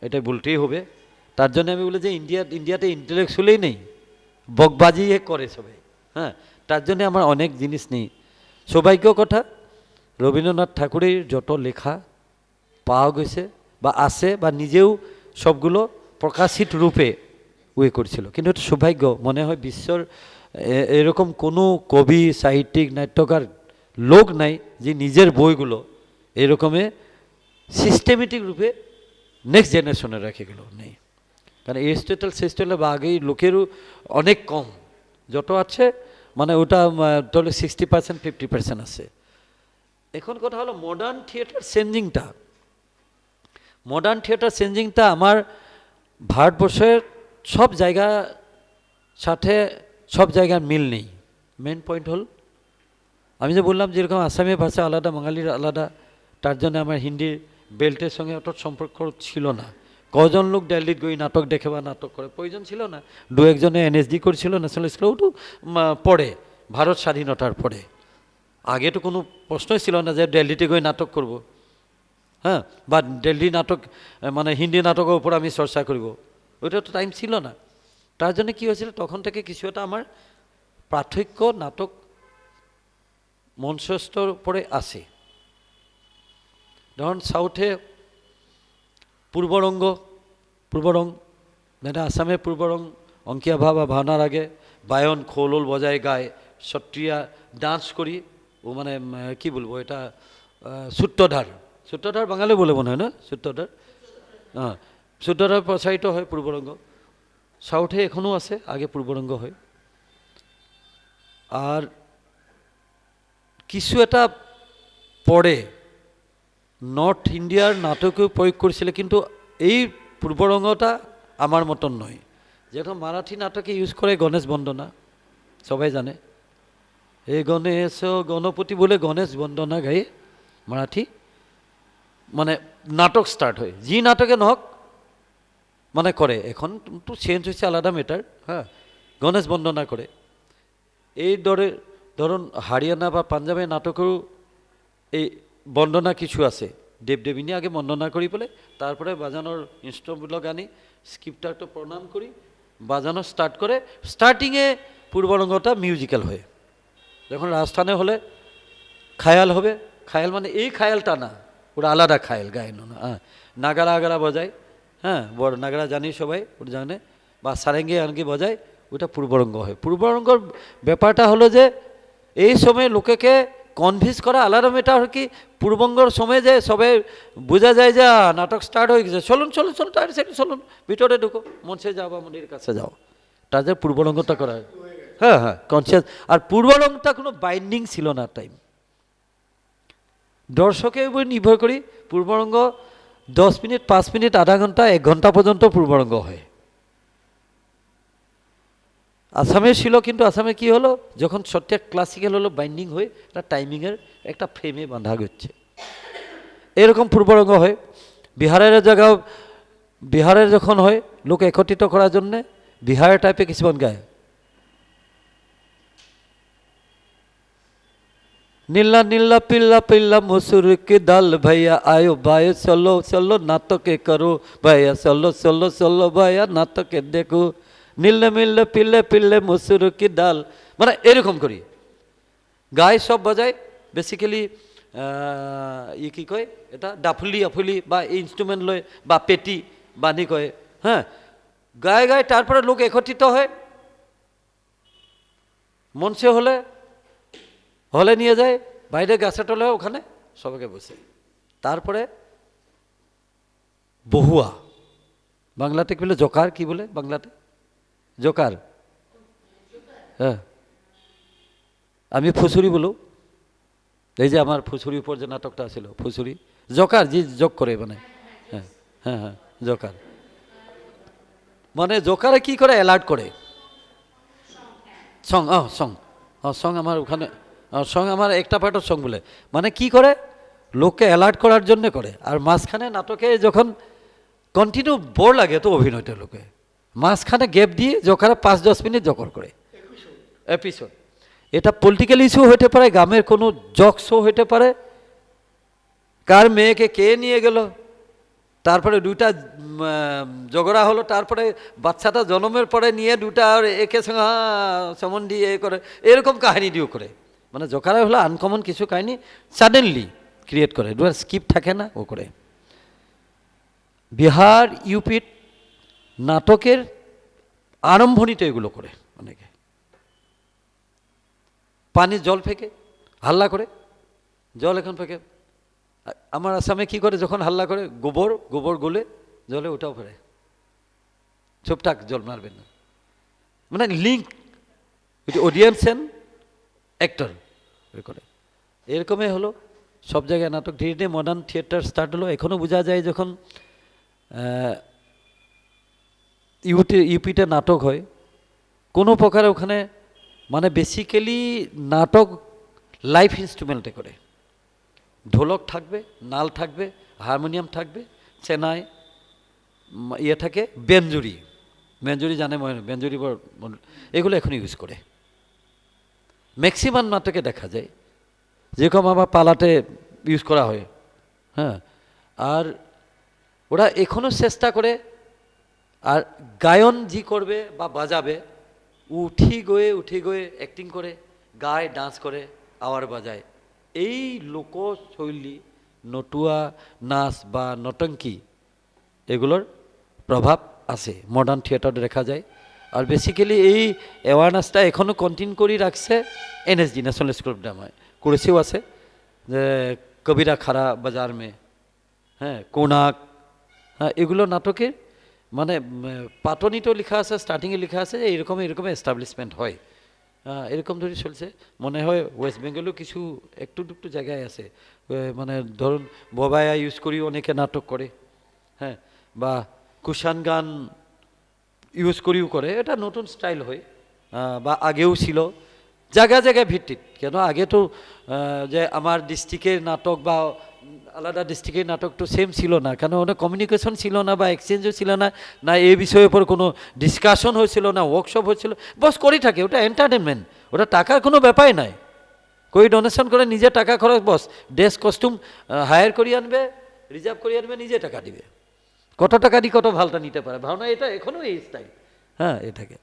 এটা বলতেই হবে। তার জন্য আমি বলি যে ইন্ডিয়াতে ইন্টেলেকচুয়ালই নেই, বকবাজি করে সবাই। হ্যাঁ, তার জন্য আমার অনেক জিনিস নেই। সৌভাগ্য কথা, রবীন্দ্রনাথ ঠাকুরের যত লেখা পাওয়া গেছে বা আছে, বা নিজেও সবগুলো প্রকাশিত রূপে করেছিল, কিন্তু এটা সৌভাগ্য। মনে হয় বিশ্বর এরকম কোনো কবি, সাহিত্যিক, নাট্যকার লোক নাই যে নিজের বইগুলো এরকমে সিস্টেমেটিক রূপে নেক্সট জেনারেশনে রেখে গেল, নেই। কারণ এরিস্টটল সিস্টেলে বা আগেই লোকেরও অনেক কম, যত আছে মানে ওটা তাহলে 60% 50% আছে। এখন কথা হলো মডার্ন থিয়েটার চেঞ্জিংটা আমার ভারতবর্ষের সব জায়গার সাথে সব জায়গার মিল নেই। মেন পয়েন্ট হল, আমি যে বললাম যেরকম আসামি ভাষা আলাদা, বাঙালির আলাদা, তার জন্য আমার হিন্দির বেল্টের সঙ্গে অত সম্পর্ক ছিল না। কজন লোক দিল্লিত গিয়ে নাটক দেখে বা নাটক করে প্রয়োজন ছিল না। দু একজনে এনএসডি করছিল, ন্যাশনাল স্কুলেও তো পড়ে, ভারত স্বাধীনতার পরে। আগে তো কোনো প্রশ্নই ছিল না যে দিল্লিতে গিয়ে নাটক করব, হ্যাঁ, বা দিল্লি নাটক মানে হিন্দি নাটকের উপর আমি চর্চা করব, ওইটা তো টাইম ছিল না। তার জন্য কী হয়েছিল, তখন থেকে কিছু একটা আমার পার্থক্য নাটক মঞ্চস্থর উপরে আসে। ধরুন সাউথে পূর্বরং মানে আসামে পূর্বরং, অঙ্কিয়া ভাবা ভাওনার আগে বায়ন খোল বজায় গায়, সত্রিয়া ডান্স করি, ও মানে কি বলবো এটা, সূত্রধার বাঙালি বলে মনে হয় না, সূত্রধার, হ্যাঁ, সূত্রধার প্রচারিত হয় পূর্বরঙ্গ। সাউথে এখনও আছে, আগে পূর্বরঙ্গ হয়। আর কিছু এটা পরে নর্থ ইন্ডিয়ার নাটকেও প্রয়োগ করেছিল, কিন্তু এই পূর্বরঙ্গটা আমার মতন নয়। যেরকম মারাঠি নাটকে ইউজ করে গণেশ বন্দনা, সবাই জানে, এই গণেশ গণপতি বলে গণেশ বন্দনা গায়ে মারাঠি মানে নাটক স্টার্ট হয়, যে নাটকে নহক মানে করে। এখন তো চেঞ্জ হয়েছে, আলাদা ম্যাটার। হ্যাঁ, গণেশ বন্দনা করে। এই ধরুন হরিয়ানা বা পাঞ্জাবের নাটকেও এই বন্দনা কিছু আছে, দেবদেবীনী আগে বন্দনা করি বলে, তারপরে বাজানোর ইনস্ট্রুমেন্টগুলো আনি, স্ক্রিপ্টারটা প্রণাম করি, বাজানো স্টার্ট করে। স্টার্টিংয়ে পূর্বরঙ্গটা মিউজিক্যাল হয়। যখন রাজস্থানে হলে খায়াল হবে, খায়াল মানে এই খায়ালটা না, ওরা আলাদা খায়াল গায়ন না। হ্যাঁ, নাগারা আগারা বজায়, হ্যাঁ, বড় নাগারা জানি সবাই, ওটা জানে, বা সারেঙ্গে আনকি বজায়, ওটা পূর্বরঙ্গ হয়। পূর্বরঙ্গর ব্যাপারটা হলো যে এই সময় লোকেকে কনভিন্স করা, আলাদা মেটা আর কি। পূর্ববঙ্গর সময় যে সবে বোঝা যায় যে নাটক স্টার্ট হয়ে গেছে, চলুন তার সাইডে চলুন, ভিতরে ঢুকো, মঞ্চে যাও বা মন্দিরের কাছে যাও, তাদের পূর্বরঙ্গটা করা হয়। হ্যাঁ, কনসিয়াস। আর পূর্বরঙ্গটা কোনো বাইন্ডিং ছিল না টাইম, দর্শকের উপর নির্ভর করি। পূর্বরঙ্গ 10 মিনিট, 5 মিনিট, আধা ঘন্টা, 1 ঘন্টা পর্যন্ত পূর্বরঙ্গ হয়। আসামে ছিল, কিন্তু আসামে কি হলো, যখন সত্যি ক্লাসিক্যাল হলো, বাইন্ডিং হয়ে একটা টাইমিংয়ের একটা ফ্রেমে বাঁধা হচ্ছে, এরকম পূর্বরঙ্গ হয়। বিহারের যখন হয়, লোক একত্রিত করার জন্যে বিহারের টাইপে কিছুমান গায়, নীলা নীলা পিল্লা পিল্লা মসুর কি দাল, ভাইয়া আয়ো ভাইয়া চলো চলো নাটকে করো, ভাইয়া চলো চলো চলো ভাইয়া নাটকে দেখো, নীলে মিললে পিল্লে পিল্লে মসুর কি ডাল, মানে এরকম করি গায়ে সব বাজায়। বেসিক্যালি কি কয় এটা, ডাফুলি আফুলি বা ইনস্ট্রুমেন্ট লয় বা পেটি, বাণী কয়ে, হ্যাঁ, গায়ে গায়ে, তারপরে লোক একত্রিত হয়, মঞ্চে হলে হলে নিয়ে যায়, বাইরে গাছে টলে ওখানে সবাইকে বসে। তারপরে বহুয়া, বাংলাতে কি বলে, জোকার, কি বলে বাংলাতে, জোকার, হ্যাঁ, আমি ফুসুরি বলু, এই যে আমার ফুসুরির উপর যে নাটকটা ছিল ফুসুরি, জোকার, যে যোগ করে মানে, হ্যাঁ হ্যাঁ হ্যাঁ, জোকার মানে জোকারে কি করে, অ্যালার্ট করে, সং সং সং আমার ওখানে, সং আমার একটা পার্টের সং বলে, মানে কি করে, লোককে অ্যালার্ট করার জন্য করে। আর মাঝখানে নাটকে যখন কন্টিনিউ বোর লাগে তো অভিনয়টা লোকে, মাঝখানে গ্যাপ দিয়ে জোকারে 5-10 মিনিট জোকর করে, এপিসোড। এটা পলিটিক্যাল ইস্যু হতে পারে, গ্রামের কোনো জক শো হতে পারে, কার মেয়েকে কে নিয়ে গেল, তারপরে দুটা ঝগড়া হলো, তারপরে বাচ্চাটা জন্মের পরে নিয়ে দুটা আর একে সঙ্গে সমন দিয়ে এ করে, এরকম কাহিনী দিয়েও করে। মানে জোকারা হলো আনকমন কিছু কাহিনী সাডেনলি ক্রিয়েট করে, দুটো স্কিপ থাকে না, ও করে। বিহার ইউপির নাটকের আরম্ভণীতে এগুলো করে অনেকে, পানি জল ফেকে, হাল্লা করে, জল এখন ফেকে। আমার আসামে কি করে, যখন হাল্লা করে, গোবর গোবর গলে জলে ওটাও ফেরে, চুপটাক, জল মারবেন না, মানে লিঙ্ক অডিয়েন্স অ্যান্ড অ্যাক্টর করে। এরকমই হলো সব জায়গায় নাটক। ধীরে ধীরে মডার্ন থিয়েটার স্টার্ট হলো। এখনও বোঝা যায় যখন ইউপিতে নাটক হয়, কোনো প্রকারে ওখানে মানে বেসিক্যালি নাটক লাইভ ইনস্ট্রুমেন্টে করে, ঢোলক থাকবে, নাল থাকবে, হারমোনিয়াম থাকবে, চেনাই ইয়ে থাকে, বেঞ্জুরি, বেঞ্জুরি জানে, বেঞ্জুরি এগুলো এখন ইউজ করে ম্যাক্সিমাম নাটকে দেখা যায়, যেরকম আমার পালাতে ইউজ করা হয়। হ্যাঁ, আর ওরা এখনও চেষ্টা করে। আর গায়ন যে করবে বা বাজাবে, উঠি গয়ে অ্যাক্টিং করে, গায়, ডান্স করে, আওয়ার বাজায়। এই লোকশৈলী, নটুয়া নাচ বা নটঙ্কি, এগুলোর প্রভাব আছে মডার্ন থিয়েটারে দেখা যায়। আর বেসিক্যালি এই অ্যাওয়ারনেসটা এখনও কন্টিনিউ করে রাখছে এনএসডি, ন্যাশনাল স্কুল অফ ড্রামায় করেছেও আছে, যে কবিরা খারা বাজার মে, হ্যাঁ, কোনাক, হ্যাঁ, এগুলো নাটকের মানে পাটনিতেও লেখা আছে, স্টার্টিংয়ে লেখা আছে, এরকম এরকম এস্টাবলিশমেন্ট হয়। এরকম ধরে চলছে। মনে হয় ওয়েস্ট বেঙ্গলেও কিছু একটু দুটো জায়গায় আছে, মানে ধরুন ববায়া ইউজ করি অনেকে নাটক করে, হ্যাঁ, বা কুষাণ গান ইউজ করিও করে, এটা নতুন স্টাইল হয়, বা আগেও ছিল জায়গা জায়গায় ভিত্তিক। কেন আগে তো যে আমার ডিস্ট্রিক্টের নাটক বা আলাদা ডিস্ট্রিক্টের নাটক তো সেম ছিল না, কেন অনেক কমিউনিকেশন ছিল না বা এক্সচেঞ্জও ছিল না, না এই বিষয়ের উপর কোনো ডিসকাশন হয়েছিল না, ওয়ার্কশপ হয়েছিল, বস করেই থাকে, ওটা এন্টারটেনমেন্ট, ওটা টাকার কোনো ব্যাপারই নাই। কই ডোনেশন করে নিজে টাকা খরচ, বস ড্রেস কস্টিউম হায়ার করি আনবে, রিজার্ভ করে আনবে, নিজে টাকা দিবে, কত টাকা দিয়ে কত ভালটা নিতে পারে, ভাবনা এটা এখনও এই স্টাইল। হ্যাঁ, এটাকে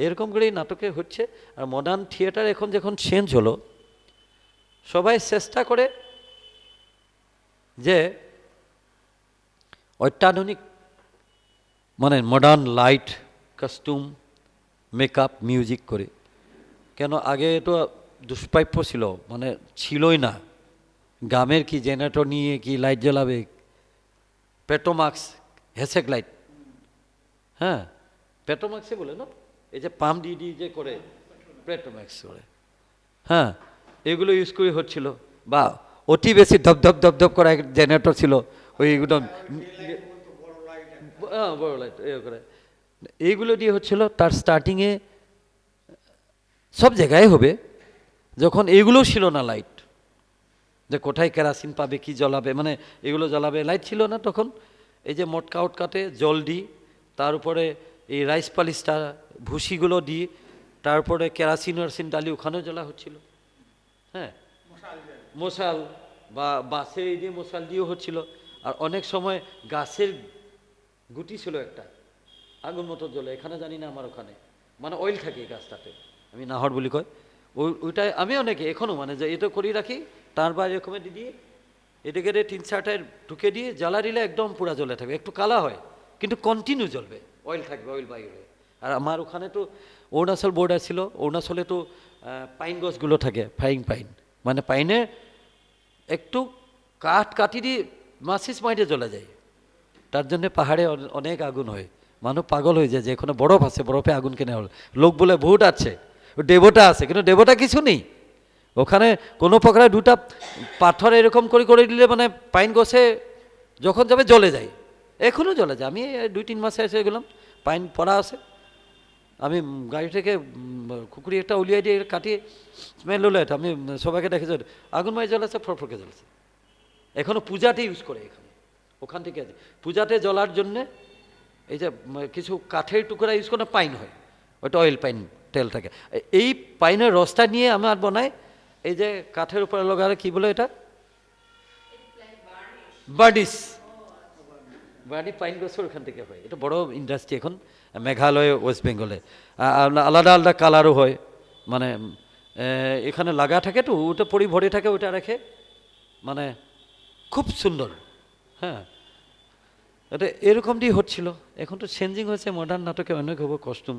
এরকম করেই নাটকে হচ্ছে। আর মডার্ন থিয়েটার এখন যখন চেঞ্জ হলো, সবাই চেষ্টা করে যে অত্যাধুনিক মানে modern light, costume, makeup, music করে। কেন আগে তো দুষ্প্রাপ্য ছিল, মানে ছিলই না, গ্রামের কি জেনারেটর নিয়ে কি লাইট জ্বালাবে, পেট্রোমাক্স, হেসেক লাইট, হ্যাঁ, পেট্রোম্যাক্সে বলে না, এই যে পাম্প দিয়ে যে করে, পেট্রোম্যাক্স করে, হ্যাঁ, এগুলো ইউজ করে হচ্ছিল। বা অতি বেশি ধপ করা এক জেনারেটর ছিল, ওই একদম বড় লাইট করে, এইগুলো দিয়ে হচ্ছিল। তার স্টার্টিংয়ে সব জায়গায় হবে, যখন এগুলোও ছিল না লাইট, যে কোথায় কেরাসিন পাবে, কি জ্বলাবে, মানে এগুলো জ্বালাবে, লাইট ছিল না তখন। এই যে মটকা উটকাতে জল দিই, তার উপরে এই রাইস পালিশটা, ভুসিগুলো দিই, তারপরে কেরাসিন ওরাসিন ডালি ওখানেও জ্বলা হচ্ছিল। হ্যাঁ, মশাল বা বাঁশে এই দিয়ে মশাল দিয়েও হচ্ছিল। আর অনেক সময় গাছের গুটি ছিল একটা, আগুন মতো জ্বলে, এখানে জানি না, আমার ওখানে মানে অয়েল থাকে গাছটাতে, আমি নাহর বলি কয়, ওইটাই আমি অনেকে এখনও মানে যে এটা করি রাখি, তার বাইরে এরকমের দিয়ে এটাকে 3-4টায় ঢুকে দিয়ে জ্বালা দিলে একদম পুরা জ্বলে থাকবে, একটু কালা হয়, কিন্তু কন্টিনিউ জ্বলবে, অয়েল থাকবে, অয়েল বাইরে। আর আমার ওখানে তো অরুণাচল বর্ডার ছিল, অরুণাচলে তো পাইন গাছগুলো থাকে, ফ্রাইং পাইন, মানে পাইনে একটু কাঠ কাটি দিয়ে মাসিস মাইটে জ্বলে যায়। তার জন্য পাহাড়ে অনেক আগুন হয়, মানুষ পাগল হয়ে যায় যে এখানে বরফ আছে, বরফে আগুন কেনে হল। লোক বলে ভূত আছে, দেবতা আছে, কিন্তু দেবতা কিছু নেই ওখানে। কোনো প্রকারে দুটা পাথর এরকম করে করে দিলে মানে পাইন গছে যখন যাবে জ্বলে যায়, এখনও জ্বলে যায়। আমি 2-3 মাসে এসে গেলাম, পাইন পড়া আছে, আমি গাড়ি থেকে কুকুরি একটা উলিয়াই দিয়ে কাটিয়ে স্মেল হলো, এটা আমি সবাইকে দেখেছি আগুন মাই জ্বলেছে, ফরফরকে জ্বলেছে। এখনও পূজাতে ইউজ করে এখানে, ওখান থেকে আছে পূজাতে জ্বলার জন্যে। এই যে কিছু কাঠের টুকরা ইউজ করে পাইন হয়, ওইটা অয়েল পাইন তেল থাকে। এই পাইনের রসটা নিয়ে আমার বানাই, এই যে কাঠের উপরে লাগালে কি বলে এটা, বার্নিশ। বার্নি পাইন গাছের ওখান থেকে হয়, এটা বড় ইন্ডাস্ট্রি এখন মেঘালয়, ওয়েস্ট বেঙ্গলে। আলাদা আলাদা কালারও হয়, মানে এখানে লাগা থাকে তো, ওটা পরি ভরে থাকে, ওটা রেখে মানে খুব সুন্দর। হ্যাঁ, এটা এরকম দিয়ে হচ্ছিল। এখন তো চেঞ্জিং হয়েছে, মডার্ন নাটকে অনেক হবো কস্টিউম,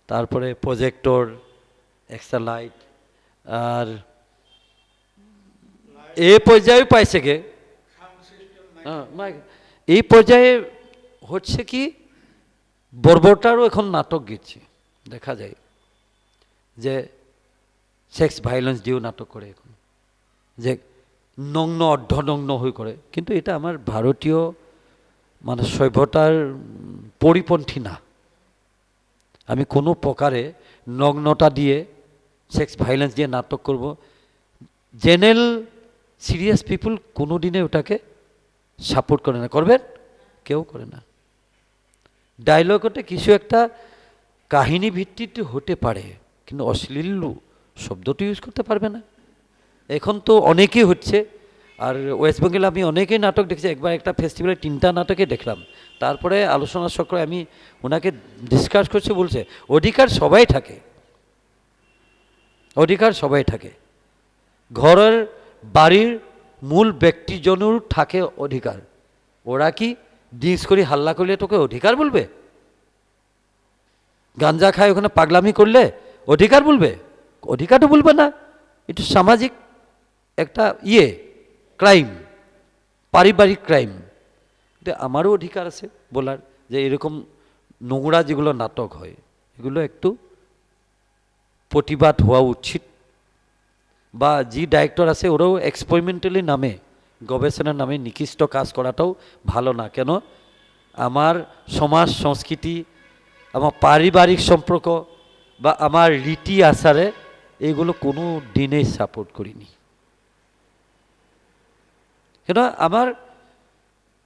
তারপরে প্রজেক্টর, এক্সট্রা লাইট, আর এ পর্যায়ে পাইছে গে। এই পর্যায়ে হচ্ছে কি, বর্বরটারও এখন নাটক গিয়েছে, দেখা যায় যে সেক্স ভায়োলেন্স দিয়েও নাটক করে এখন, যে নগ্ন অর্ধনগ্ন হয়ে করে। কিন্তু এটা আমার ভারতীয় মানে সভ্যতার পরিপন্থী না। আমি কোনো প্রকারে নগ্নতা দিয়ে, সেক্স ভায়োলেন্স দিয়ে নাটক করব, জেনারেল সিরিয়াস পিপুল কোনো দিনে ওটাকে সাপোর্ট করে না, করবেন কেউ করে না। ডায়লগতে কিছু একটা কাহিনী ভিত্তিতে হতে পারে, কিন্তু অশ্লীল শব্দটি ইউজ করতে পারবে না। এখন তো অনেকেই হচ্ছে, আর ওয়েস্ট বেঙ্গলে আমি অনেকেই নাটক দেখছি। একবার একটা ফেস্টিভ্যালে 3টা নাটকে দেখলাম, তারপরে আলোচনা চক্রে আমি ওনাকে ডিসকাস করছি, বলছে অধিকার সবাই থাকে, অধিকার সবাই থাকে, ঘরের বাড়ির মূল ব্যক্তিজনের থাকে অধিকার। ওরা কি ড্রিঙ্কস করে হাল্লা করলে তোকে অধিকার বলবে? গাঞ্জা খায় ওখানে পাগলামি করলে অধিকার বলবে? অধিকার তো বলবে না। এটা সামাজিক একটা ক্রাইম, পারিবারিক ক্রাইম। আমারও অধিকার আছে বলার যে এরকম নোংরা যেগুলো নাটক হয় এগুলো একটু প্রতিবাদ হওয়া উচিত। বা যে ডাইরেক্টর আছে ওরাও এক্সপেরিমেন্টালি নামে, গবেষণার নামে নিকৃষ্ট কাজ করাটাও ভালো না। কেন, আমার সমাজ সংস্কৃতি, আমার পারিবারিক সম্পর্ক বা আমার রীতি আচারে এগুলো কোনো দিনেই সাপোর্ট করিনি। কেন, আমার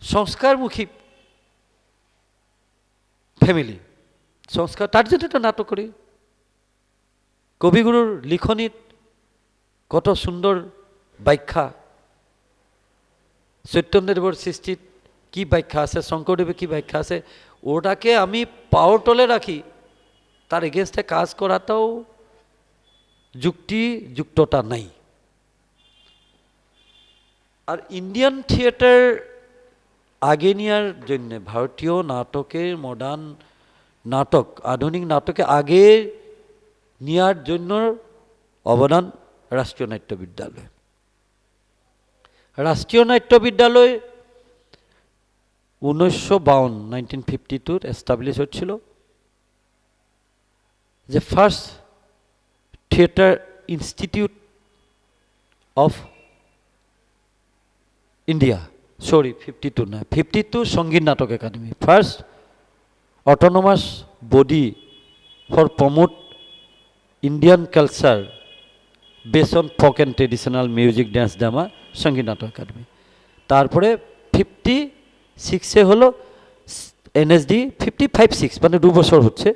সংস্কারমুখী ফ্যামিলি, সংস্কার, তার জন্য একটা নাটক করি। কবিগুরুর লিখনির কত সুন্দর ব্যাখ্যা, চৈতন্যদেবের সৃষ্টির কি ব্যাখ্যা আছে, শঙ্করদেবের কি ব্যাখ্যা আছে, ওটাকে আমি পাওয়ার তলে রাখি, তার এগেনস্টে কাজ করাটাও যুক্তিযুক্ততা নাই। আর ইন্ডিয়ান থিয়েটার আগে নেওয়ার জন্য, ভারতীয় নাটকের, মডার্ন নাটক, আধুনিক নাটকে আগে নেওয়ার জন্য অবদান রাষ্ট্রীয় নাট্য বিদ্যালয়। রাষ্ট্রীয় নাট্য বিদ্যালয় 1952 এস্টাবলিশ হচ্ছিল, যে first theatre institute of India. 52 সঙ্গীত নাটক academy, first autonomous body for promote Indian culture base on folk and traditional music, dance, drama, সঙ্গীত নাটক একাডেমি। তারপরে 56 হলো এনএসডি, 55-6 মানে 2 বছর হচ্ছে।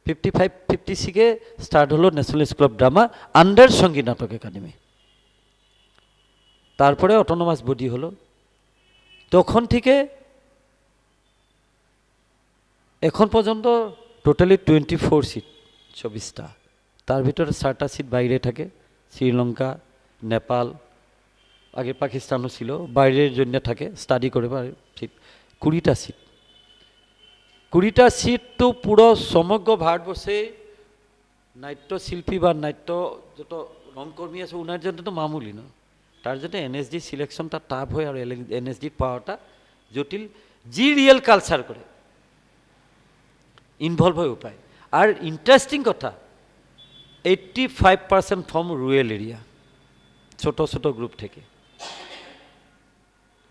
55-56 স্টার্ট হলো national school of drama under সঙ্গীত নাটক একাডেমি। তারপরে অটোনমাস বডি হলো। তখন থেকে এখন পর্যন্ত টোটালি 24 সিট, 24টা। তার ভিতরে 4টা সিট বাইরে থাকে, শ্রীলঙ্কা, নেপাল, আগে পাকিস্তানও ছিল, বাইরের জন্য থাকে স্টাডি করে সিট 20টা সিট। 20টা সিট তো পুরো সমগ্র ভারতবর্ষে নাট্যশিল্পী বা নাট্য যত রংকর্মী আছে ওনার জন্য তো মামুলি না, তার জন্য এনএসডি সিলেকশনটা টাফ হয় আর এনএসডি পাওয়াটা জটিল। জি রিয়েল কালচার করে ইনভলভ হয়ে উপায়। আর ইন্টারেস্টিং কথা, 85% ফ্রম রুরাল এরিয়া, ছোট ছোট গ্রুপ থেকে।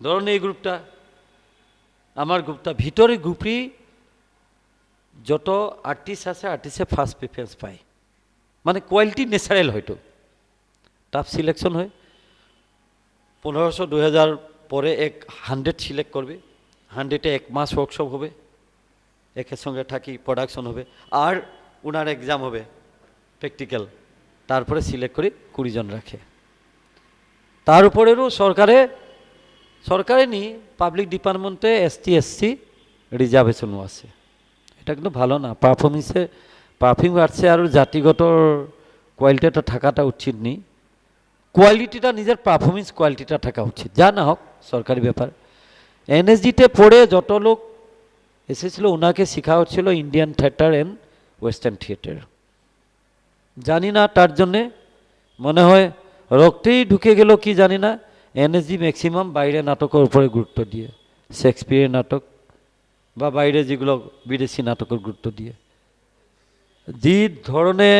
ধরুন এই গ্রুপটা, আমার গ্রুপটা, ভিতরে গ্রুপই যত আর্টিস্ট আছে আর্টিস্টে ফার্স্ট প্রিফারেন্স পায়, মানে কোয়ালিটি ন্যাচারাল হয়তো। টাফ সিলেকশন হয়, 1500 2000 পরে 100 সিলেক্ট করবে, 100-এ 1 মাস ওয়ার্কশপ হবে, একের সঙ্গে থাকি প্রোডাকশন হবে, আর ওনার এক্সাম হবে প্র্যাকটিক্যাল, তারপরে সিলেক্ট করে 20 জন রাখে। তার উপরেরও সরকারে নি পাবলিক ডিপার্টমেন্টে এসটি এসসি রিজার্ভেশনও আছে। এটা কিন্তু ভালো না, পারফিউম আর্টসে আর জাতিগত কোয়ালিটিটা থাকাটা উচিত নেই, কোয়ালিটিটা নিজের পারফরমেন্স কোয়ালিটিটা থাকা উচিত, যা না হোক সরকারি ব্যাপার। এনএসজিতে পড়ে যত লোক এসেছিল ওনাকে শেখা হচ্ছিল Indian theatre and western theatre. জানি না, তার জন্যে মনে হয় রক্তেই ঢুকে গেল কি জানি না, এনএসজি ম্যাক্সিমাম বাইরে নাটকের উপরে গুরুত্ব দিয়ে, শেক্সপিয়ারের নাটক বা বাইরে যেগুলো বিদেশি নাটকের গুরুত্ব দিয়ে। যে ধরনের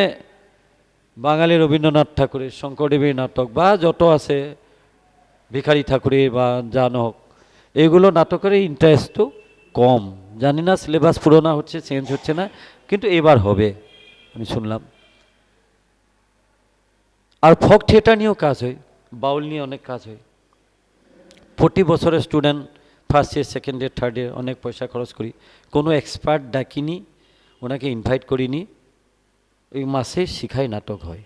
বাঙালি রবীন্দ্রনাথ ঠাকুরের, শঙ্করদেবের নাটক বা যত আছে ভিখারি ঠাকুরের বা যা হোক, এগুলো নাটকের ইন্টারেস্ট তো কম। জানি না সিলেবাস পুরোনো হচ্ছে, চেঞ্জ হচ্ছে না, কিন্তু এবার হবে আমি শুনলাম। আর ফোক থিয়েটার নিয়েও কাজ হয়, বাউল নিয়ে অনেক কাজ হয়। প্রতি বছরের student first year, second year, third year অনেক পয়সা খরচ করি, কোনো এক্সপার্ট ডাকিনি, ওনাকে ইনভাইট করিনি, ওই মাসে শিখাই নাটক হয়,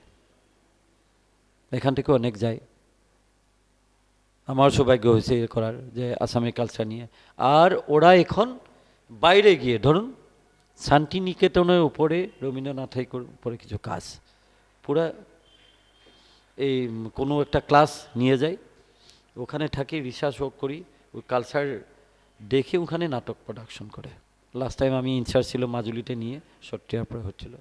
এখান থেকে অনেক যায়। আমার সৌভাগ্য হয়েছে এ করার, যে আসামি কালচার নিয়ে। আর ওরা এখন বাইরে গিয়ে, ধরুন শান্তিনিকেতনের উপরে রবীন্দ্রনাথ ঠাকুর উপরে কিছু কাজ, পুরা এই কোনো একটা ক্লাস নিয়ে যাই, ওখানে থাকি, রিসার্চ ওয়ার্ক করি, ওই কালচার দেখে ওখানে নাটক প্রোডাকশন করে। লাস্ট টাইম আমি ইনচার্জ ছিল মাজুলিতে নিয়ে, সত্যার পরে হচ্ছিল,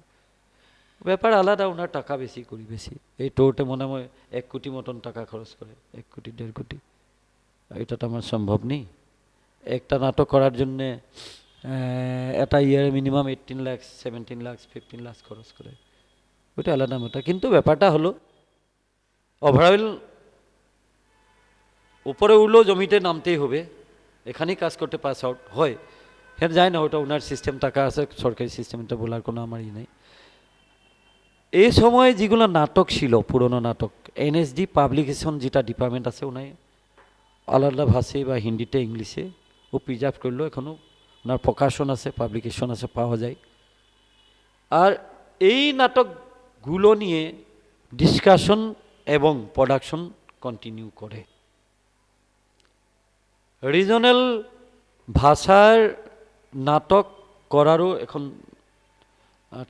ব্যাপার আলাদা, ওনার টাকা বেশি করি বেশি। এই টোর্টে মনে হয় 1 কোটি মতন টাকা খরচ করে, 1 কোটি 1.5 কোটি, এটা তো আমার সম্ভব নেই। একটা নাটক করার জন্যে একটা ইয়ার মিনিমাম 18 লাখ 17 লাখ 15 লাখ খরচ করে, ওইটা আলাদা মতো। কিন্তু ব্যাপারটা হলো ওভারঅল উপরে উঠলেও জমিতে নামতেই হবে, এখানেই কাজ করতে পাস আউট হয়, হ্যাঁ যায় না, ওটা ওনার সিস্টেম টাকা আছে, সরকারি সিস্টেমটা বলার কোনো আমার নেই। এই সময় যেগুলো নাটক ছিল, পুরনো নাটক, এনএসডি পাবলিকেশন যেটা ডিপার্টমেন্ট আছে, ওনাই আলাদা ভাষায় বা হিন্দিতে ইংলিশে ও প্রিজার্ভ করলো, এখনও ওনার প্রকাশন আছে, পাবলিকেশন আছে, পাওয়া যায়। আর এই নাটকগুলো নিয়ে ডিসকাশন এবং প্রোডাকশন কন্টিনিউ করে। রিজনাল ভাষার নাটক করারও এখন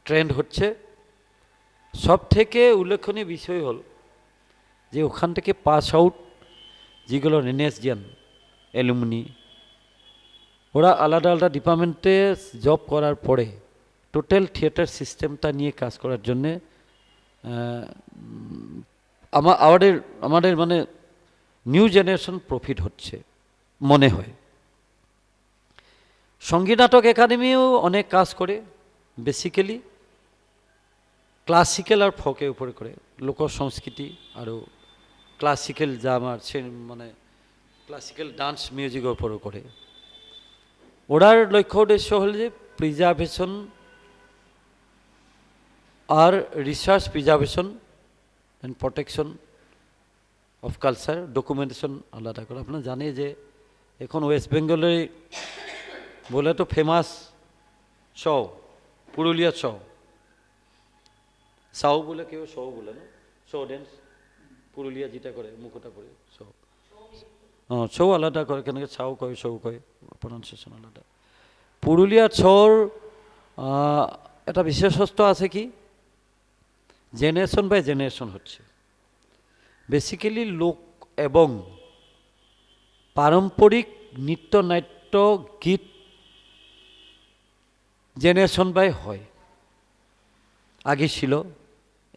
ট্রেন্ড হচ্ছে। সব থেকে উল্লেখনীয় বিষয় হল যে ওখান থেকে পাস আউট যেগুলো রেনেসজিয়ান অ্যালুমিনি, ওরা আলাদা আলাদা ডিপার্টমেন্টে জব করার পরে টোটাল থিয়েটার সিস্টেমটা নিয়ে কাজ করার জন্যে আমাদের মানে নিউ জেনারেশন প্রফিট হচ্ছে মনে হয়। সঙ্গীত নাটক একাডেমিও অনেক কাজ করে, বেসিক্যালি ক্লাসিক্যাল আর ফোকের উপরে করে, লোক সংস্কৃতি আরও ক্লাসিক্যাল যা আমার মানে ক্লাসিক্যাল ডান্স মিউজিকের উপরও করে। ওরার লক্ষ্য উদ্দেশ্য হল যে প্রিজার্ভেশন আর research, preservation and protection of culture, documentation আলাদা করে। আপনারা জানে যে এখন ওয়েস্ট বেঙ্গলে বলে তো ফেমাস ছৌ, পুরুলিয়া ছৌ, সাউ বলে কেউ ছৌ বলে না, ছৌ ড্যান্স পুরুলিয়া যেটা করে মুখোটা পরে ছৌ, হ্যাঁ ছৌ আলাদা করে, কেন ছাউ কয় ছৌ কয়, প্রনাউন্সিয়েশন আলাদা। পুরুলিয়া ছৌর একটা বিশেষত্ব আছে কি, জেনারেশন বাই জেনারেশন হচ্ছে। বেসিক্যালি লোক এবং পারম্পরিক নৃত্যনাট্য গীত জেনারেশন বাই হয়, আগে ছিল,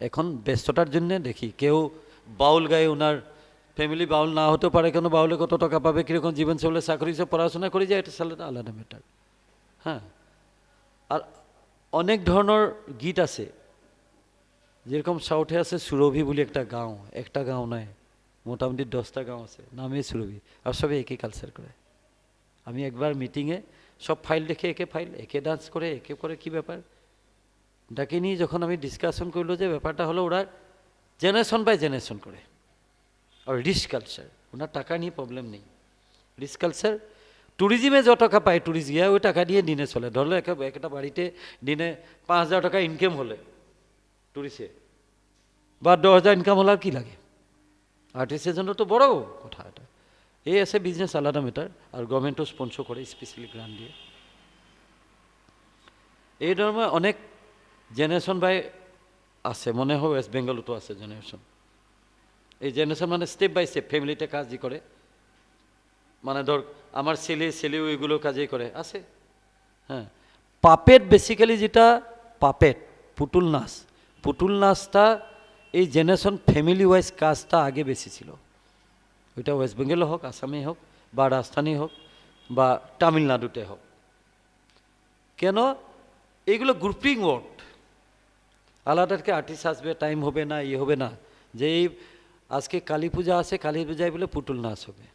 এখন ব্যস্ততার জন্য দেখি কেউ বাউল গায়ে, ওনার ফ্যামিলি বাউল না হতে পারে, কেন বাউলে কত টাকা পাবে, কীরকম জীবন চলে, চাকরি সব পড়াশোনা করে যায়, এটা সালাটা আলাদা ম্যাটার। হ্যাঁ, আর অনেক ধরনের গীত আছে, যেরকম সাউথে আছে সুরভি বলে একটা গাঁও নয়, মোটামুটি 10টা গাঁও আছে, নামে সুরভি, আর সবে একই কালচার করে। আমি একবার মিটিংয়ে সব ফাইল দেখে, একে ডান্স করে, একে করে, কি ব্যাপার ডাকে নিয়ে যখন আমি ডিসকাশন করলো, যে ব্যাপারটা হলো ওরা জেনারেশন বাই জেনারেশন করে, আর রিচ কালচার, ওনার টাকা নিয়ে প্রবলেম নেই, রিচ কালচার। ট্যুরিজমে যত টাকা পায়, ট্যুরিস্ট গিয়ে ওই টাকা দিয়ে দিনে চলে। ধরলো একটা বাড়িতে দিনে 5,000 টাকা ইনকাম হলে ট্যুরিস্টে, বা 10,000 ইনকাম হলে আর কি লাগে, আর্টিস্টের জন্য তো বড় কথা এটা। এই আছে বিজনেস আলাদা ম্যাটার, আর গভর্নমেন্টও স্পন্সর করে স্পেশালি গ্রান্ট দিয়ে। এই ধরনের অনেক জেনারেশন বাই আছে, মনে হয় ওয়েস্ট বেঙ্গলতো আছে জেনারেশন। এই জেনারেশন মানে স্টেপ বাই স্টেপ ফ্যামিলিতে কাজই করে, মানে ধর আমার ছেলে ওইগুলো কাজই করে আছে। হ্যাঁ, পাপেট বেসিক্যালি যেটা পাপেট, পুতুল নাচটা এই জেনারেশন ফ্যামিলি ওয়াইজ কাজটা আগে বেশি ছিল। ওইটা ওয়েস্ট বেঙ্গলে হোক, আসামে হোক, বা রাজস্থানে হোক, বা তামিলনাড়ুতে হোক। কেন? এইগুলো গ্রুপিং ওয়ার্ক, আলাদাকে আর্টিস্ট আসবে, টাইম হবে না, হবে না, যে এই আজকে কালী পূজা আছে, কালী পূজায় বলে পুতুল নাচ হবে,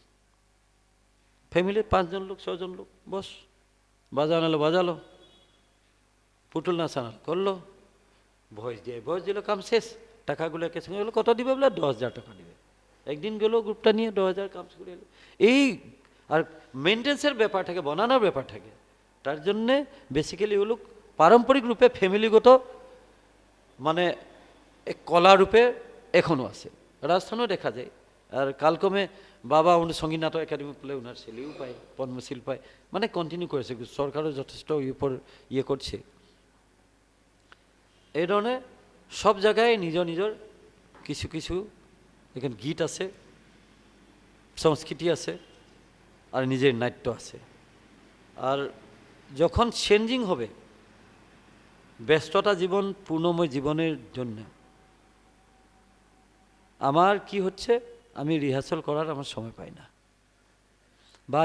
ফ্যামিলির 5 জন লোক 6 জন লোক, বস বাজানো বাজালো, পুতুল নাচ আনাল করলো, ভয়েস দিল, কাম শেষ, টাকাগুলো একে সঙ্গে গেলো, কত দিবে বলে 10,000 টাকা দিবে। একদিন গেলো গ্রুপটা নিয়ে 10,000 কাম করে এলো। এই আর মেনটেন্সের ব্যাপার থাকে, বানানোর ব্যাপার থাকে, তার জন্যে বেসিক্যালি ওগুলো পারম্পরিক রূপে ফ্যামিলিগত, মানে এক কলা রূপে এখনও আছে, রাজস্থানেও দেখা যায়। আর কালক্রমে বাবা উনি সঙ্গীত নাটক একাডেমি পেলে ওনার ছেলেও পায়, পদ্মশীল পায়, মানে কন্টিনিউ করেছে, সরকারও যথেষ্ট উপর করছে। এই ধরনের সব জায়গায় নিজের কিছু এখানে গীত আছে, সংস্কৃতি আছে, আর নিজের নাট্য আছে। আর যখন চেঞ্জিং হবে, ব্যস্ততা জীবন, পূর্ণময় জীবনের জন্য আমার কি হচ্ছে, আমি রিহার্সাল করার আমার সময় পাই না, বা